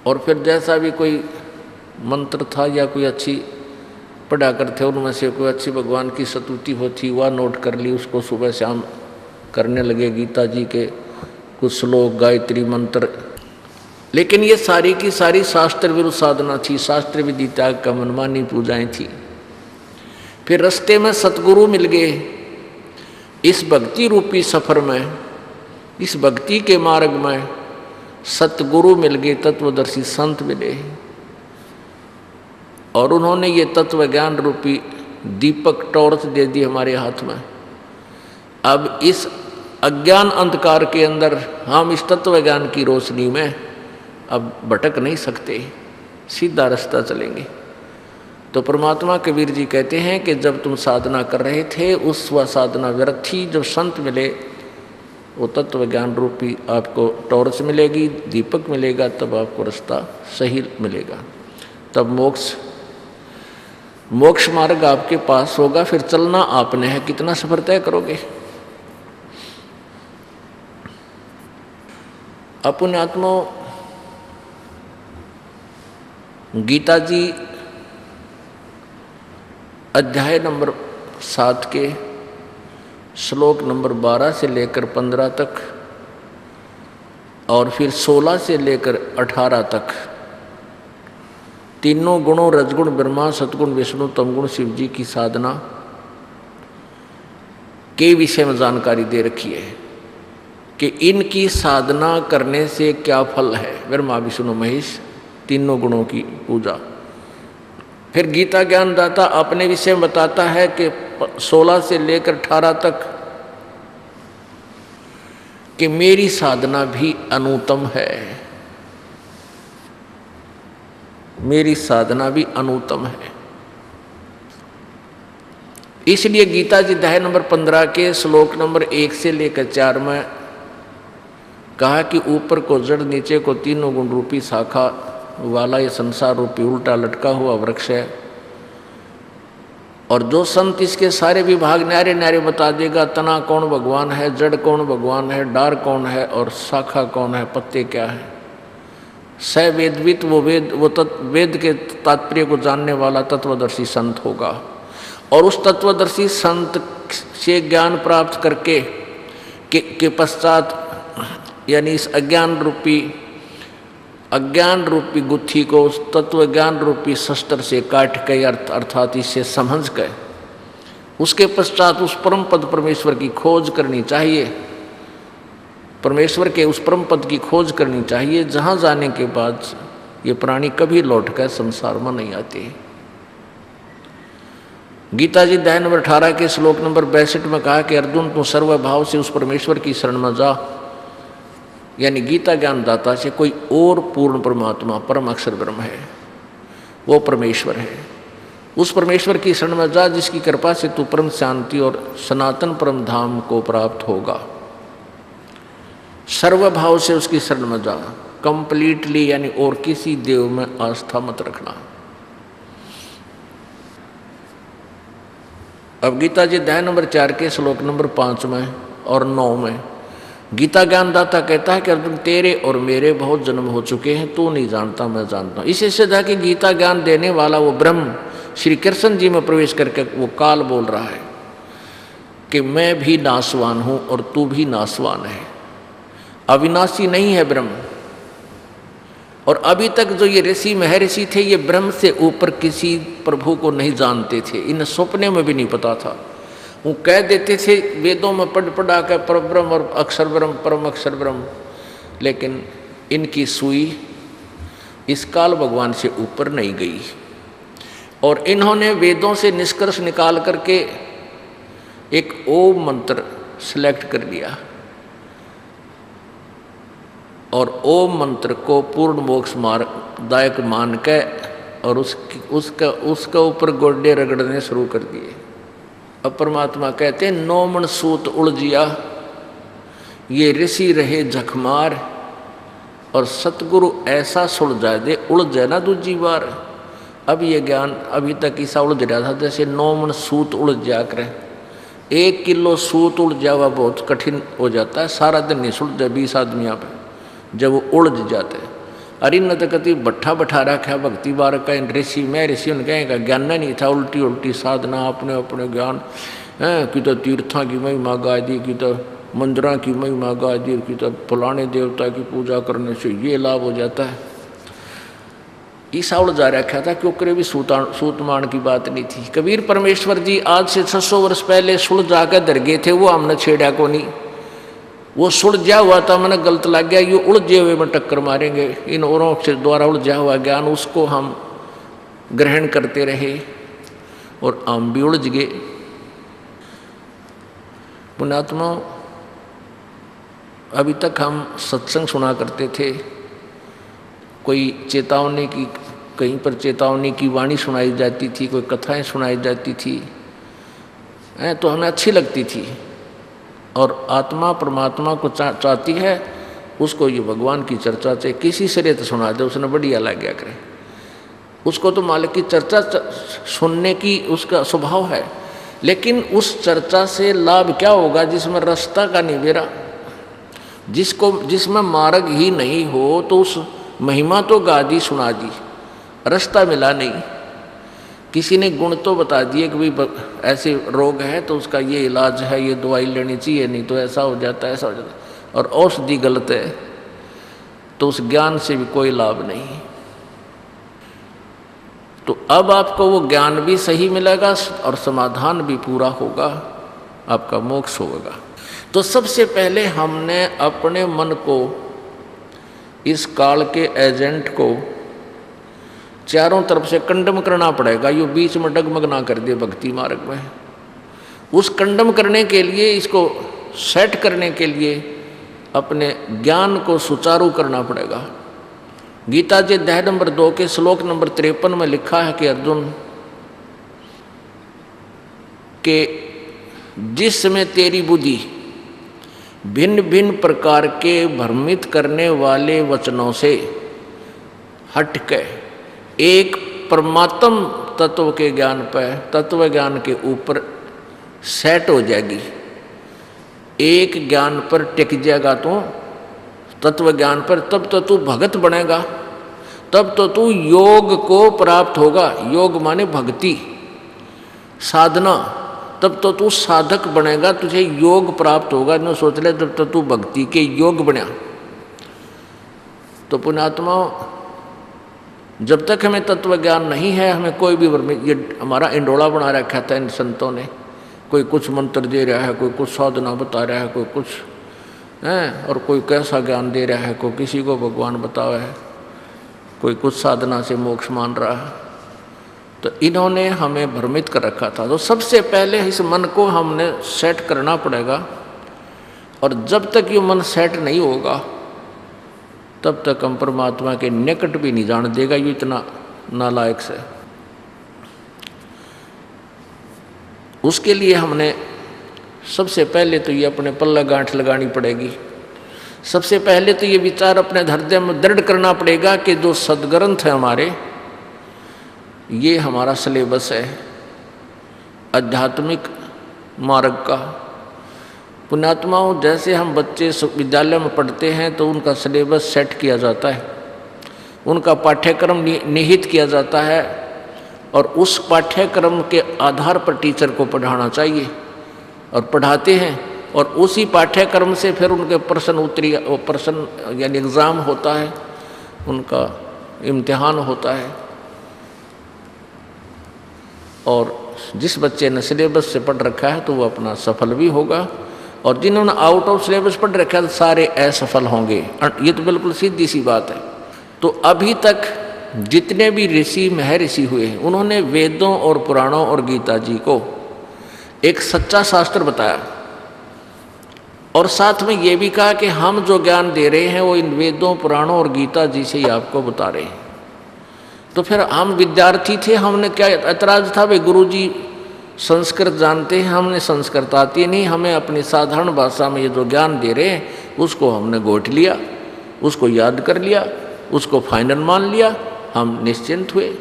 और फिर जैसा भी कोई मंत्र था या कोई अच्छी पढ़ा करते उनमें से कोई अच्छी भगवान की स्तुति होती वह नोट कर ली, उसको सुबह शाम करने लगे। गीता जी के कुछ श्लोक, गायत्री मंत्र। लेकिन ये सारी की सारी शास्त्र विरुद्ध साधना थी, शास्त्र विधि त्याग का मनमानी पूजाएं थी। फिर रास्ते में सतगुरु मिल गए। इस भक्ति रूपी सफर में, इस भक्ति के मार्ग में सतगुरु मिल गए, तत्वदर्शी संत मिले और उन्होंने ये तत्व ज्ञान रूपी दीपक टॉर्च दे दी हमारे हाथ में। अब इस अज्ञान अंधकार के अंदर हम इस तत्व ज्ञान की रोशनी में अब भटक नहीं सकते, सीधा रास्ता चलेंगे। तो परमात्मा कबीर जी कहते हैं कि जब तुम साधना कर रहे थे उस वह साधना व्यर्थ थी। जब संत मिले वो तत्व ज्ञान रूपी आपको टॉर्च मिलेगी, दीपक मिलेगा, तब आपको रास्ता सही मिलेगा, तब मोक्ष मार्ग आपके पास होगा। फिर चलना आपने है, कितना सफर तय करोगे। अपने आत्मा गीता जी अध्याय नंबर 7 के श्लोक नंबर 12 से लेकर 15 तक और फिर 16 से लेकर 18 तक तीनों गुणों रजगुण ब्रह्मा, सतगुण विष्णु, तमगुण शिव जी की साधना के विषय में जानकारी दे रखी है कि इनकी साधना करने से क्या फल है। ब्रह्मा विष्णु महेश तीनों गुणों की पूजा। फिर गीता ज्ञानदाता अपने विषय में बताता है कि 16 से लेकर 18 तक कि मेरी साधना भी अनुत्तम है, मेरी साधना भी अनुत्तम है। इसलिए गीता जी अध्याय नंबर 15 के श्लोक नंबर 1 से लेकर 4 में कहा कि ऊपर को जड़, नीचे को तीनों गुण रूपी शाखा वाला ये संसार रूपी उल्टा लटका हुआ वृक्ष है। और जो संत इसके सारे विभाग न्यारे न्यारे बता देगा, तना कौन भगवान है, जड़ कौन भगवान है, डार कौन है और शाखा कौन है, पत्ते क्या है। स वेदवित वो वेद के तात्पर्य को जानने वाला तत्वदर्शी संत होगा। और उस तत्वदर्शी संत से ज्ञान प्राप्त करके के पश्चात यानी इस अज्ञान रूपी गुत्थी को उस तत्व ज्ञान रूपी शस्त्र से काट के अर्थात इसे समझ के उसके पश्चात उस परम पद परमेश्वर की खोज करनी चाहिए। परमेश्वर के उस परम पद की खोज करनी चाहिए जहाँ जाने के बाद ये प्राणी कभी लौट कर संसार में नहीं आते। गीता जी अध्याय नंबर 18 के श्लोक नंबर 62 में कहा कि अर्जुन तू सर्वभाव से उस परमेश्वर की शरण में जा। यानी गीता ज्ञानदाता से कोई और पूर्ण परमात्मा परम अक्षर ब्रह्म है, वो परमेश्वर है। उस परमेश्वर की शरण में जा जिसकी कृपा से तू परम शांति और सनातन परम धाम को प्राप्त होगा। सर्वभाव से उसकी शरण में जा, कंप्लीटली, यानी और किसी देव में आस्था मत रखना। अब गीता जी अध्याय नंबर 4 के श्लोक नंबर 5 में और 9 में गीता ज्ञानदाता कहता है कि अर्जुन तेरे और मेरे बहुत जन्म हो चुके हैं, तू नहीं जानता मैं जानता हूँ। इसी से था कि गीता ज्ञान देने वाला वो ब्रह्म श्री कृष्ण जी में प्रवेश करके वो काल बोल रहा है कि मैं भी नाशवान हूँ और तू भी नाशवान है, अविनाशी नहीं है ब्रह्म। और अभी तक जो ये ऋषि महर्षि थे ये ब्रह्म से ऊपर किसी प्रभु को नहीं जानते थे, इन सपने में भी नहीं पता था। वो कह देते थे वेदों में पढ़ा कर परब्रह्म और अक्षर ब्रह्म परम अक्षर ब्रह्म, लेकिन इनकी सुई इस काल भगवान से ऊपर नहीं गई। और इन्होंने वेदों से निष्कर्ष निकाल करके एक ओम मंत्र सिलेक्ट कर लिया और ओम मंत्र को पूर्ण मोक्ष मार्गदायक मान के और उसका ऊपर गोडे रगड़ने शुरू कर दिए। अब परमात्मा कहते हैं 9 मन सूत उलझिया, ये ऋषि रहे झकमार, और सतगुरु ऐसा सुलझा दे उलझ जाए ना दूजी बार। अब ये ज्ञान अभी तक ऐसा उलझ रहा था जैसे 9 मन सूत उलझ जा करे। 1 किलो सूत उलझ जावा बहुत कठिन हो जाता है, सारा दिन नहीं सुलझा 20 आदमियों पे जब वो उलझ जाते हैं। अरे न तो कति भट्ठा बैठा रखा भक्ति बार का ऋषि में ऋषि उन कहेगा ज्ञान नहीं था, उल्टी उल्टी साधना अपने अपने ज्ञान है कि तो तीर्थों की महिमा गा दी, कि तो मंदिरों की महिमा गा दी, कि तो फलाने देवता की पूजा करने से ये लाभ हो जाता है। ईसा उलझा रखा था क्योंकि भी सूतमान की बात नहीं थी। कबीर परमेश्वर जी आज से 600 वर्ष पहले सुलझा कर दर गए थे, वो हमने छेड़ा को नहीं, वो सुलझा हुआ था, मैंने गलत लग गया, ये उलझे हुए में टक्कर मारेंगे। इन औरों से द्वारा उलझा हुआ ज्ञान उसको हम ग्रहण करते रहे और हम भी उलझ गए। पुण्यात्मा, अभी तक हम सत्संग सुना करते थे, कोई चेतावनी की, कहीं पर चेतावनी की वाणी सुनाई जाती थी, कोई कथाएं सुनाई जाती थी, तो हमें अच्छी लगती थी। और आत्मा परमात्मा को चाहती है, उसको ये भगवान की चर्चा से किसी से तो सुना दे, उसने बढ़िया लग गया करे। उसको तो मालिक की चर्चा सुनने की उसका स्वभाव है, लेकिन उस चर्चा से लाभ क्या होगा जिसमें रास्ता का नहीं बेरा, जिसमें मार्ग ही नहीं हो, तो उस महिमा तो गा दी सुना दी, रास्ता मिला नहीं। किसी ने गुण तो बता दिए कि भाई ऐसे रोग है तो उसका ये इलाज है, ये दवाई लेनी चाहिए, नहीं तो ऐसा हो जाता है, ऐसा हो जाता है, और औषधि गलत है, तो उस ज्ञान से भी कोई लाभ नहीं। तो अब आपको वो ज्ञान भी सही मिलेगा और समाधान भी पूरा होगा, आपका मोक्ष होगा। तो सबसे पहले हमने अपने मन को, इस काल के एजेंट को चारों तरफ से कंडम करना पड़ेगा। ये बीच में डगमग ना कर दे भक्ति मार्ग में। उस कंडम करने के लिए, इसको सेट करने के लिए अपने ज्ञान को सुचारू करना पड़ेगा। गीता जी अध्याय नंबर 2 के श्लोक नंबर 53 में लिखा है कि अर्जुन के जिस समय तेरी बुद्धि भिन्न भिन्न प्रकार के भ्रमित करने वाले वचनों से हट के एक परमात्म तत्व के ज्ञान पर, तत्व ज्ञान के ऊपर सेट हो जाएगी, एक ज्ञान पर टिक जाएगा तो तत्व ज्ञान पर, तब तो तू भगत बनेगा, तब तो तू योग को प्राप्त होगा। योग माने भक्ति साधना, तब तो तू साधक बनेगा, तुझे योग प्राप्त होगा। न सोच ले तब तो तू भक्ति के योग बना। तो पुण्यात्मा, जब तक हमें तत्व ज्ञान नहीं है, हमें कोई भी ये हमारा इंडोला बना रखा था इन संतों ने, कोई कुछ मंत्र दे रहा है, कोई कुछ साधना बता रहा है, कोई कुछ है, और कोई कैसा ज्ञान दे रहा है, कोई किसी को भगवान बतावा है, कोई कुछ साधना से मोक्ष मान रहा है। तो इन्होंने हमें भ्रमित कर रखा था। तो सबसे पहले इस मन को हमने सेट करना पड़ेगा, और जब तक ये मन सेट नहीं होगा तब तक हम परमात्मा के निकट भी नहीं जान देगा। ये इतना नालायक से। उसके लिए हमने सबसे पहले तो ये अपने पल्ला गांठ लगानी पड़ेगी। सबसे पहले तो ये विचार अपने हृदय में दृढ़ करना पड़ेगा कि जो सदग्रंथ है हमारे, ये हमारा सिलेबस है, आध्यात्मिक मार्ग का। पुण्यात्माओं, जैसे हम बच्चे विद्यालय में पढ़ते हैं तो उनका सिलेबस सेट किया जाता है, उनका पाठ्यक्रम निहित किया जाता है और उस पाठ्यक्रम के आधार पर टीचर को पढ़ाना चाहिए और पढ़ाते हैं। और उसी पाठ्यक्रम से फिर उनके प्रश्न यानी एग्ज़ाम होता है, उनका इम्तिहान होता है। और जिस बच्चे ने सिलेबस से पढ़ रखा है तो वो अपना सफल भी होगा, और जिन्होंने आउट ऑफ सिलेबस पढ़ रखा है तो सारे असफल होंगे। ये तो बिल्कुल सीधी सी बात है। तो अभी तक जितने भी ऋषि महर्षि हुए हैं उन्होंने वेदों और पुराणों और गीता जी को एक सच्चा शास्त्र बताया, और साथ में ये भी कहा कि हम जो ज्ञान दे रहे हैं वो इन वेदों पुराणों और गीता जी से ही आपको बता रहे हैं। तो फिर हम विद्यार्थी थे, हमने क्या ऐतराज़ था, भाई गुरुजी संस्कृत जानते हैं, हमने संस्कृत आती नहीं, हमें अपनी साधारण भाषा में ये जो ज्ञान दे रहे हैं उसको हमने गोट लिया, उसको याद कर लिया, उसको फाइनल मान लिया, हम निश्चिंत हुए।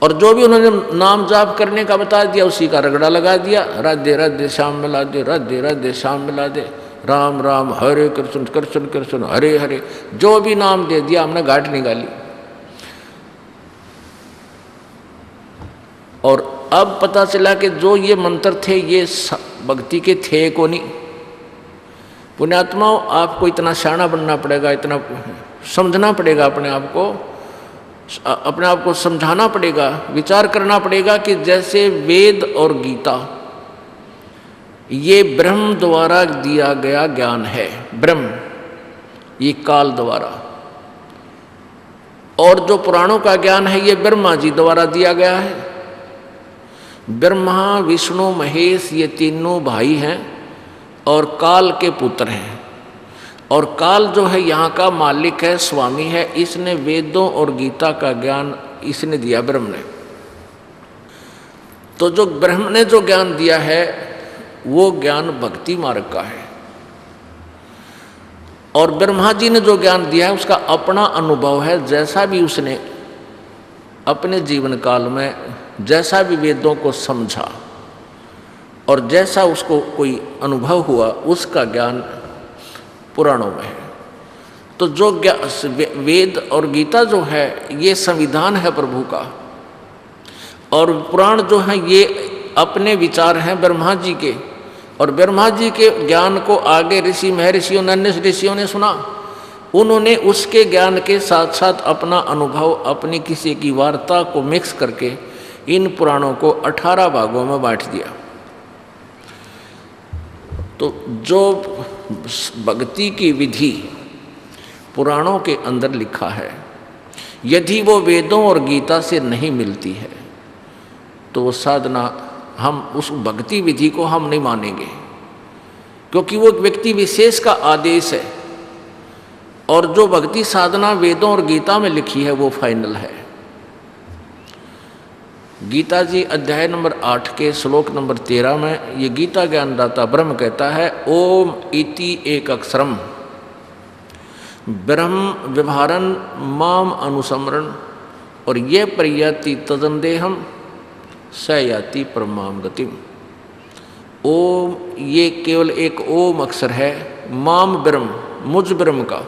और जो भी उन्होंने नाम जाप करने का बता दिया उसी का रगड़ा लगा दिया, राधे राधे श्याम मिला दे, राधे राधे श्याम मिला दे, राम राम हरे कृष्ण कृष्ण कृष्ण हरे हरे, जो भी नाम दे दिया हमने घाट निकाली। और अब पता चला कि जो ये मंत्र थे ये भक्ति के थे को नहीं। पुण्यात्माओं, आपको इतना शाना बनना पड़ेगा, इतना समझना पड़ेगा, अपने आप को समझाना पड़ेगा, विचार करना पड़ेगा कि जैसे वेद और गीता ये ब्रह्म द्वारा दिया गया ज्ञान है, ब्रह्म ये काल द्वारा, और जो पुराणों का ज्ञान है ये ब्रह्मा जी द्वारा दिया गया है। ब्रह्मा विष्णु महेश ये तीनों भाई हैं और काल के पुत्र हैं, और काल जो है यहाँ का मालिक है, स्वामी है। इसने वेदों और गीता का ज्ञान इसने दिया, ब्रह्म ने। तो जो ब्रह्म ने जो ज्ञान दिया है वो ज्ञान भक्ति मार्ग का है, और ब्रह्मा जी ने जो ज्ञान दिया है उसका अपना अनुभव है। जैसा भी उसने अपने जीवन काल में जैसा भी वेदों को समझा और जैसा उसको कोई अनुभव हुआ उसका ज्ञान पुराणों में है। तो जो वेद और गीता जो है ये संविधान है प्रभु का, और पुराण जो है ये अपने विचार हैं ब्रह्मा जी के, और ब्रह्मा जी के ज्ञान को आगे ऋषि महर्षियों अन्य ऋषियों ने सुना। उन्होंने उसके ज्ञान के साथ साथ अपना अनुभव, अपनी किसी की वार्ता को मिक्स करके इन पुराणों को 18 भागों में बांट दिया। तो जो भक्ति की विधि पुराणों के अंदर लिखा है, यदि वो वेदों और गीता से नहीं मिलती है तो वो साधना, हम उस भक्ति विधि को हम नहीं मानेंगे, क्योंकि वो व्यक्ति विशेष का आदेश है, और जो भक्ति साधना वेदों और गीता में लिखी है वो फाइनल है। गीता जी अध्याय नंबर 8 के श्लोक नंबर 13 में ये गीता ज्ञानदाता ब्रह्म कहता है, ओम इति एक अक्षरम ब्रह्म व्यवहारन माम अनुसमरण, और ये प्रयाति तदंदेहम स याति परमाम गतिम। ओम ये केवल एक ओम अक्षर है, माम ब्रह्म मुझ ब्रह्म का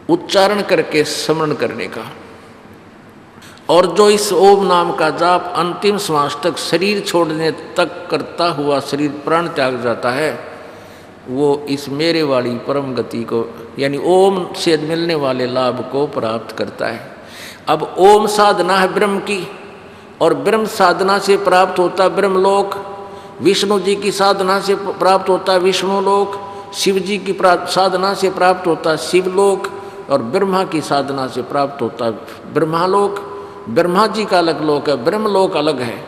उच्चारण करके स्मरण करने का, और जो इस ओम नाम का जाप अंतिम श्वास तक शरीर छोड़ने तक करता हुआ शरीर प्राण त्याग जाता है, वो इस मेरे वाली परम गति को यानी ओम से मिलने वाले लाभ को प्राप्त करता है। अब ओम साधना है ब्रह्म की, और ब्रह्म साधना से प्राप्त होता ब्रह्मलोक, विष्णु जी की साधना से प्राप्त होता विष्णु लोक, शिव जी की साधना से प्राप्त होता शिवलोक, और ब्रह्मा की साधना से प्राप्त होता ब्रह्मालोक। ब्रह्मा जी का अलग लोक है, ब्रह्मलोक अलग है,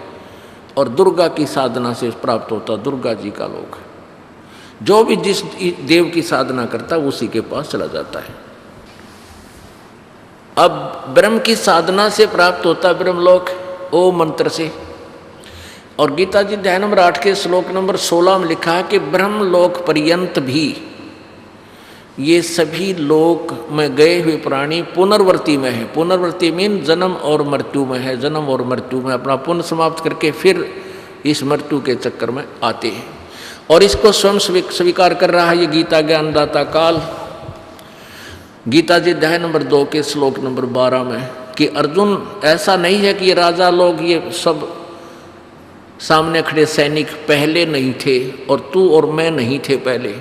और दुर्गा की साधना से प्राप्त होता दुर्गा जी का लोक है। जो भी जिस देव की साधना करता है उसी के पास चला जाता है। अब ब्रह्म की साधना से प्राप्त होता ब्रह्मलोक ओम मंत्र से, और गीता जी अध्याय नंबर 8 के श्लोक नंबर 16 में लिखा है कि ब्रह्मलोक पर्यंत भी ये सभी लोक में गए हुए प्राणी पुनर्वर्ती में है। पुनर्वर्ती मीन जन्म और मृत्यु में है, जन्म और मृत्यु में अपना पुण्य समाप्त करके फिर इस मृत्यु के चक्कर में आते हैं। और इसको स्वयं स्वीकार कर रहा है ये गीता ज्ञानदाता काल। गीता जी अध्याय नंबर 2 के श्लोक नंबर 12 में कि अर्जुन, ऐसा नहीं है कि ये राजा लोग, ये सब सामने खड़े सैनिक पहले नहीं थे और तू और मैं नहीं थे पहले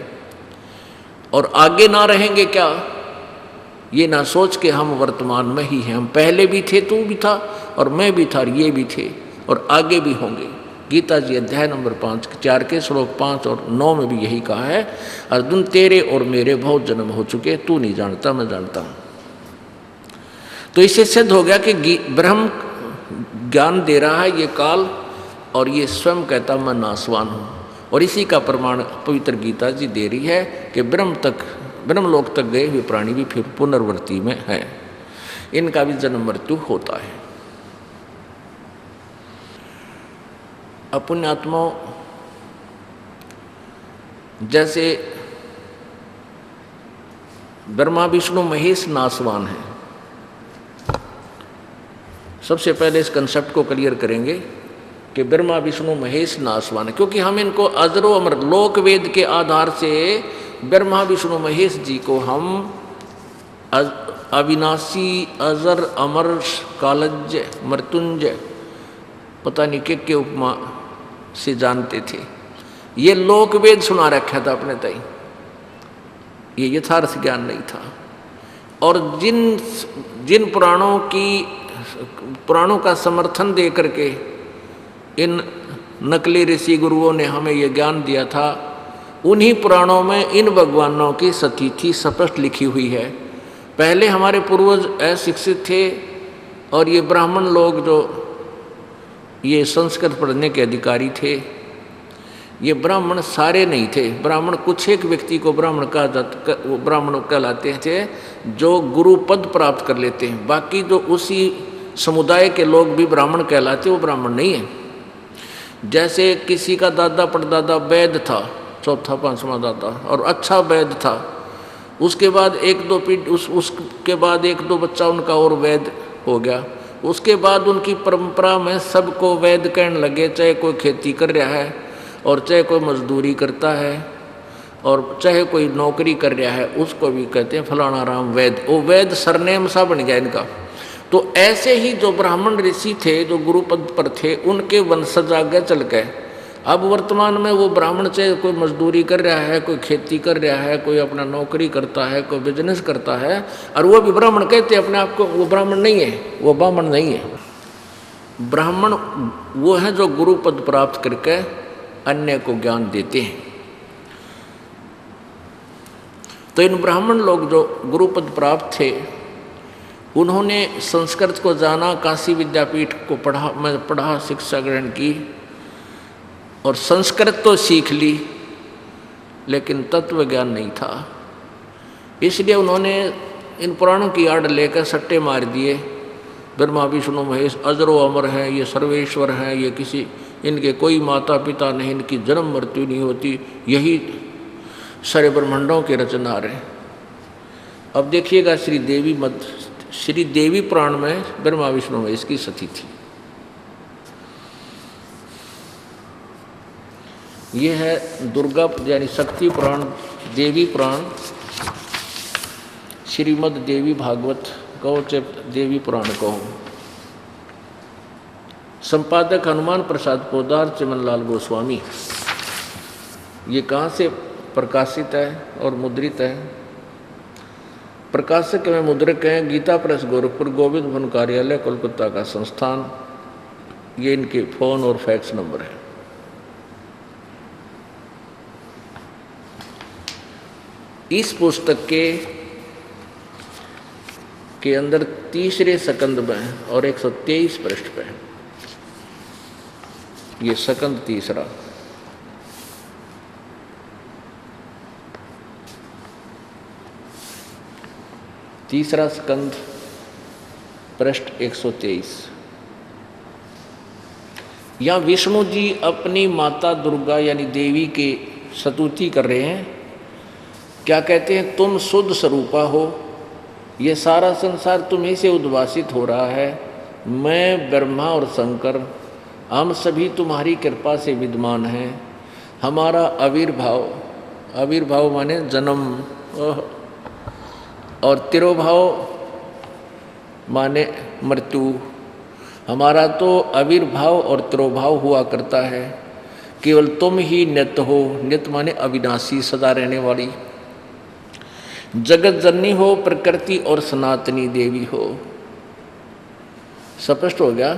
और आगे ना रहेंगे क्या। ये ना सोच के हम वर्तमान में ही हैं। हम पहले भी थे, तू भी था और मैं भी था और ये भी थे और आगे भी होंगे। गीता जी अध्याय नंबर 4 के श्लोक 5 और 9 में भी यही कहा है, अर्जुन तेरे और मेरे बहुत जन्म हो चुके, तू नहीं जानता, मैं जानता हूँ। तो इससे सिद्ध हो गया कि ब्रह्म ज्ञान दे रहा है ये काल और ये स्वयं कहता मैं नासवान हूँ। और इसी का प्रमाण पवित्र गीता जी दे रही है कि ब्रह्मलोक तक गए हुए प्राणी भी फिर पुनर्वर्ती में हैं, इनका भी जन्म मृत्यु होता है। अपुण्यात्मा जैसे ब्रह्मा विष्णु महेश नासवान है। सबसे पहले इस कंसेप्ट को क्लियर करेंगे कि ब्रह्मा विष्णु महेश नासवान है, क्योंकि हम इनको अजरो अमर लोक वेद के आधार से ब्रह्मा विष्णु महेश जी को हम अविनाशी, अजर, अमर, कालज्य, मृत्युंजय, पता नहीं के उपमा से जानते थे। ये लोक वेद सुना रखा था अपने तय, ये यथार्थ ज्ञान नहीं था। और जिन पुराणों का समर्थन दे करके इन नकली ऋषि गुरुओं ने हमें ये ज्ञान दिया था, उन्हीं पुराणों में इन भगवानों की सतीथि स्पष्ट लिखी हुई है। पहले हमारे पूर्वज अशिक्षित थे और ये ब्राह्मण लोग जो ये संस्कृत पढ़ने के अधिकारी थे, ये ब्राह्मण सारे नहीं थे। ब्राह्मण कुछ एक व्यक्ति को ब्राह्मण ब्राह्मण कहलाते थे जो गुरु पद प्राप्त कर लेते हैं। बाकी जो उसी समुदाय के लोग भी ब्राह्मण कहलाते, वो ब्राह्मण नहीं है। जैसे किसी का दादा परदादा वैद्य था, चौथा पांचवां दादा, और अच्छा वैद्य था, उसके बाद उसके बाद एक दो बच्चा उनका और वैद्य हो गया। उसके बाद उनकी परंपरा में सबको वैद्य कहने लगे, चाहे कोई खेती कर रहा है और चाहे कोई मजदूरी करता है और चाहे कोई नौकरी कर रहा है, उसको भी कहते हैं फलाना राम वैद्य। वो वैद्य सरनेम सा बन गया इनका। तो ऐसे ही जो ब्राह्मण ऋषि थे, जो गुरुपद पर थे, उनके वंशज आगे चल गए। अब वर्तमान में वो ब्राह्मण चाहे कोई मजदूरी कर रहा है, कोई खेती कर रहा है, कोई अपना नौकरी करता है, कोई बिजनेस करता है, और वो भी ब्राह्मण कहते हैं अपने आप को। वो ब्राह्मण नहीं है, वो ब्राह्मण नहीं है। ब्राह्मण वो है जो गुरुपद प्राप्त करके अन्य को ज्ञान देते हैं। तो इन ब्राह्मण लोग जो गुरुपद प्राप्त थे, उन्होंने संस्कृत को जाना, काशी विद्यापीठ को पढ़ा, शिक्षा ग्रहण की और संस्कृत तो सीख ली, लेकिन तत्व ज्ञान नहीं था। इसलिए उन्होंने इन पुराणों की आड़ लेकर सट्टे मार दिए। ब्रह्मा विष्णु महेश अजरो अमर हैं, ये सर्वेश्वर हैं, ये किसी इनके कोई माता पिता नहीं, इनकी जन्म मृत्यु नहीं होती, यही सारे ब्रह्मांडों के रचनहार हैं। अब देखिएगा श्री देवी पुराण में ब्रह्मा विष्णु महेश की सती थी। ये है दुर्गा यानी शक्ति पुराण, देवी पुराण, श्रीमद देवी भागवत कहो चाहे देवी पुराण कहो। संपादक हनुमान प्रसाद पोदार, चमनलाल गोस्वामी। ये कहाँ से प्रकाशित है और मुद्रित है? प्रकाशक में मुद्रक हैं गीता प्रेस गोरखपुर, गोविंद भवन कार्यालय, कोलकाता का संस्थान। ये इनके फ़ोन और फैक्स नंबर है। इस पुस्तक के अंदर तीसरे सकंद में और 123 पृष्ठ पे है। ये सकंद तीसरा, स्कंद पृष्ठ 123। यहाँ विष्णु जी अपनी माता दुर्गा यानी देवी की स्तुति कर रहे हैं। क्या कहते हैं, तुम शुद्ध स्वरूपा हो, ये सारा संसार तुम्हीं से उद्भासित हो रहा है। मैं ब्रह्मा और शंकर हम सभी तुम्हारी कृपा से विद्यमान हैं। हमारा आविर्भाव, आविर्भाव माने जन्म, और तिरोभाव माने मृत्यु। हमारा तो आविर्भाव और तिरोभाव हुआ करता है। केवल तुम ही नित्य हो, नित्य माने अविनाशी, सदा रहने वाली। जगत जननी हो, प्रकृति और सनातनी देवी हो। स्पष्ट हो गया।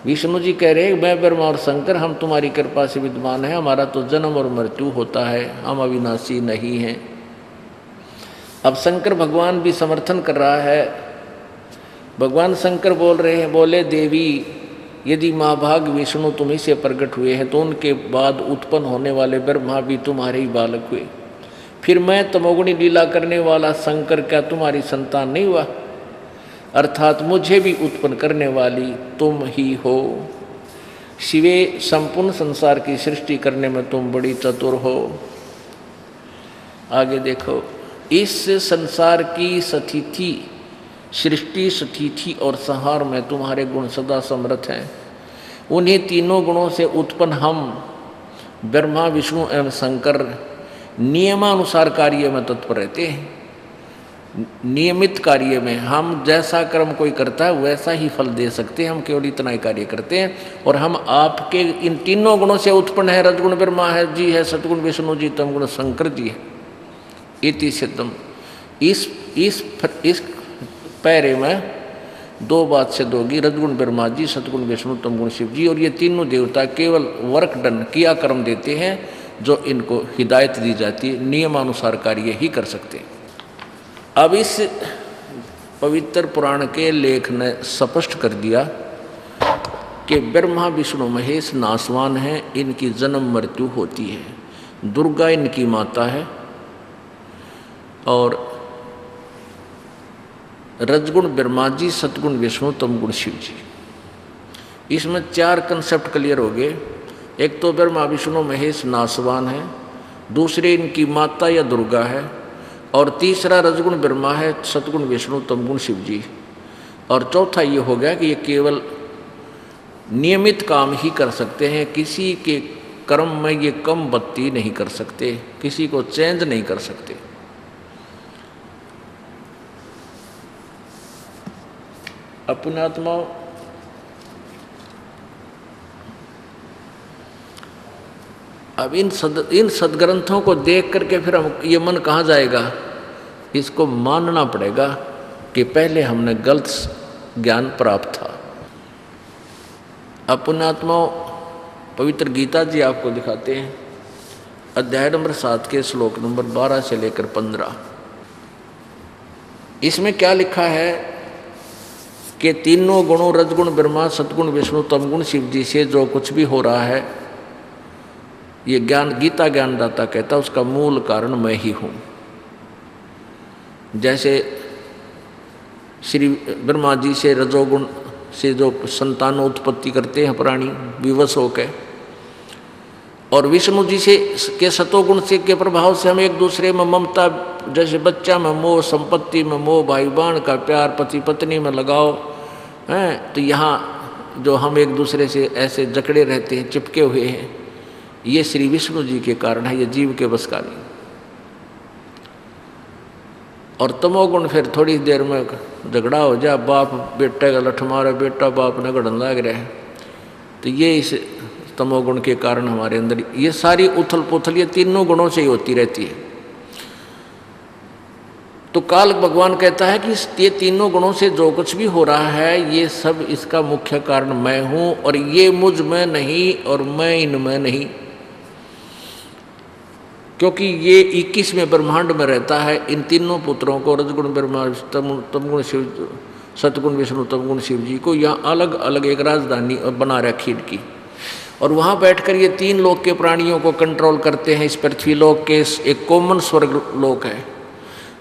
विष्णु जी कह रहे हैं, मैं ब्रह्मा और शंकर हम तुम्हारी कृपा से विद्यमान है। हमारा तो जन्म और मृत्यु होता है, हम अविनाशी नहीं हैं। अब शंकर भगवान भी समर्थन कर रहा है। भगवान शंकर बोल रहे हैं, बोले देवी यदि महाभाग विष्णु तुम्ही से प्रकट हुए हैं तो उनके बाद उत्पन्न होने वाले ब्रह्मा भी तुम्हारे ही बालक हुए। फिर मैं तमोगुणी लीला करने वाला शंकर क्या तुम्हारी संतान नहीं हुआ? अर्थात मुझे भी उत्पन्न करने वाली तुम ही हो। शिवे, संपूर्ण संसार की सृष्टि करने में तुम बड़ी चतुर हो। आगे देखो, इस संसार की स्थिति, सृष्टि, स्थिति और संहार में तुम्हारे गुण सदा समर्थ हैं। उन्हीं तीनों गुणों से उत्पन्न हम ब्रह्मा, विष्णु एवं शंकर नियमानुसार कार्य में तत्पर रहते हैं। नियमित कार्य में हम जैसा कर्म कोई करता है वैसा ही फल दे सकते हैं। हम केवल इतना ही कार्य करते हैं और हम आपके इन तीनों गुणों से उत्पन्न है। रजगुण ब्रह्मा है जी है, सतगुण विष्णु जी, तमगुण शंकर जी है। इति सिद्धम। इस पैरे में दो बात सिद्ध होगी, रजगुण ब्रह्मा जी, सतगुण विष्णु, तमगुण शिव जी। और ये तीनों देवता केवल वर्क डन, किया कर्म देते हैं जो इनको हिदायत दी जाती है, नियमानुसार कार्य ही कर सकते हैं। अब इस पवित्र पुराण के लेख ने स्पष्ट कर दिया कि ब्रह्मा, विष्णु, महेश नासवान हैं, इनकी जन्म मृत्यु होती है। दुर्गा इनकी माता है और रजगुण ब्रह्मा जी, सतगुण विष्णु, तमगुण शिव जी। इसमें चार कंसेप्ट क्लियर हो गए। एक तो ब्रह्मा, विष्णु, महेश नासवान है, दूसरे इनकी माता या दुर्गा है, और तीसरा रजगुण ब्रह्मा है, सतगुण विष्णु, तमगुण शिव जी। और चौथा ये हो गया कि ये केवल नियमित काम ही कर सकते हैं, किसी के कर्म में ये कम बत्ती नहीं कर सकते, किसी को चेंज नहीं कर सकते। अपने आत्मा अब इन सदग्रंथों को देख करके फिर हम ये मन कहाँ जाएगा? इसको मानना पड़ेगा कि पहले हमने गलत ज्ञान प्राप्त था। अपने आत्मा पवित्र गीता जी आपको दिखाते हैं, अध्याय नंबर 7 के श्लोक नंबर 12 से लेकर 15। इसमें क्या लिखा है कि तीनों गुणों रजगुण ब्रह्मा, सतगुण विष्णु, तमगुण शिव जी से जो कुछ भी हो रहा है, ये ज्ञान गीता ज्ञानदाता कहता है उसका मूल कारण मैं ही हूँ। जैसे श्री ब्रह्मा जी से रजोगुण से जो संतान उत्पत्ति करते हैं प्राणी विवश होकर, और विष्णु जी से के सतोगुण से के प्रभाव से हम एक दूसरे में ममता, जैसे बच्चा में मोह, संपत्ति में मोह, भाई बहन का प्यार, पति पत्नी में लगाव हैं, तो यहाँ जो हम एक दूसरे से ऐसे जकड़े रहते हैं, चिपके हुए हैं, ये श्री विष्णु जी के कारण है, ये जीव के बस का नहीं। और तमोगुण फिर थोड़ी देर में झगड़ा हो जाए, बाप बेटे का लठ मारे, बेटा बाप ने गढ़न लाग रहा है, तो ये इस तमोगुण के कारण हमारे अंदर ये सारी उथल पुथल ये तीनों गुणों से ही होती रहती है। तो काल भगवान कहता है कि ये तीनों गुणों से जो कुछ भी हो रहा है ये सब इसका मुख्य कारण मैं हूँ, और ये मुझ में नहीं और मैं इनमें नहीं, क्योंकि ये 21वें ब्रह्मांड में रहता है। इन तीनों पुत्रों को, रजगुण ब्रह्मा, तमगुण शिव, सतगुण विष्णु, तमगुण शिव जी को यहाँ अलग अलग एक राजधानी बना रखी इनकी, और वहाँ बैठकर ये तीन लोक के प्राणियों को कंट्रोल करते हैं। इस पृथ्वी लोक के एक कॉमन स्वर्ग लोक है,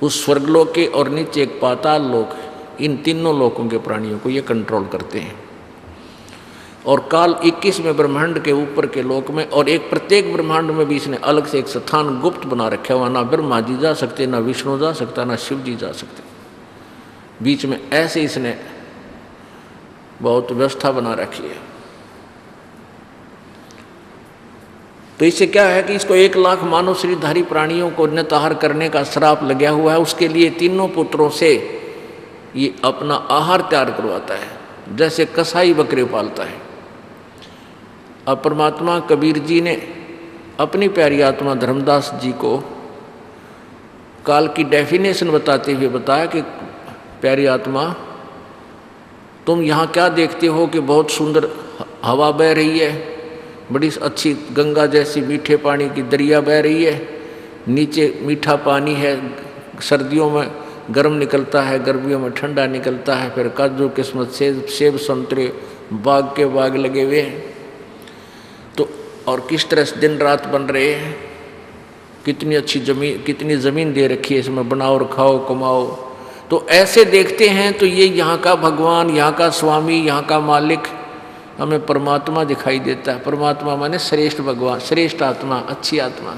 उस स्वर्गलोक के और नीचे एक पाताल लोक है, इन तीनों लोकों के प्राणियों को ये कंट्रोल करते हैं। और काल 21वें ब्रह्मांड के ऊपर के लोक में, और एक प्रत्येक ब्रह्मांड में भी इसने अलग से एक स्थान गुप्त बना रखा हुआ। ना ब्रह्मा जी जा सकते, ना विष्णु जा सकता, ना शिव जी जा सकते। बीच में ऐसे इसने बहुत व्यवस्था बना रखी है। तो इससे क्या है कि इसको 1 लाख मानव शरीरधारी प्राणियों को निताहार करने का श्राप लगा हुआ है। उसके लिए तीनों पुत्रों से ये अपना आहार तैयार करवाता है, जैसे कसाई बकरे पालता है। अब परमात्मा कबीर जी ने अपनी प्यारी आत्मा धर्मदास जी को काल की डेफिनेशन बताते हुए बताया कि प्यारी आत्मा, तुम यहाँ क्या देखते हो कि बहुत सुंदर हवा बह रही है, बड़ी अच्छी गंगा जैसी मीठे पानी की दरिया बह रही है, नीचे मीठा पानी है, सर्दियों में गर्म निकलता है, गर्मियों में ठंडा निकलता है, फिर काजू किस्मत सेब संतरे बाग के बाग लगे हुए हैं। तो और किस तरह से दिन रात बन रहे हैं, कितनी अच्छी ज़मीन, कितनी ज़मीन दे रखी है, इसमें बनाओ और खाओ कमाओ। तो ऐसे देखते हैं तो ये यहाँ का भगवान, यहाँ का स्वामी, यहाँ का मालिक हमें परमात्मा दिखाई देता है। परमात्मा माने श्रेष्ठ भगवान, श्रेष्ठ आत्मा, अच्छी आत्मा।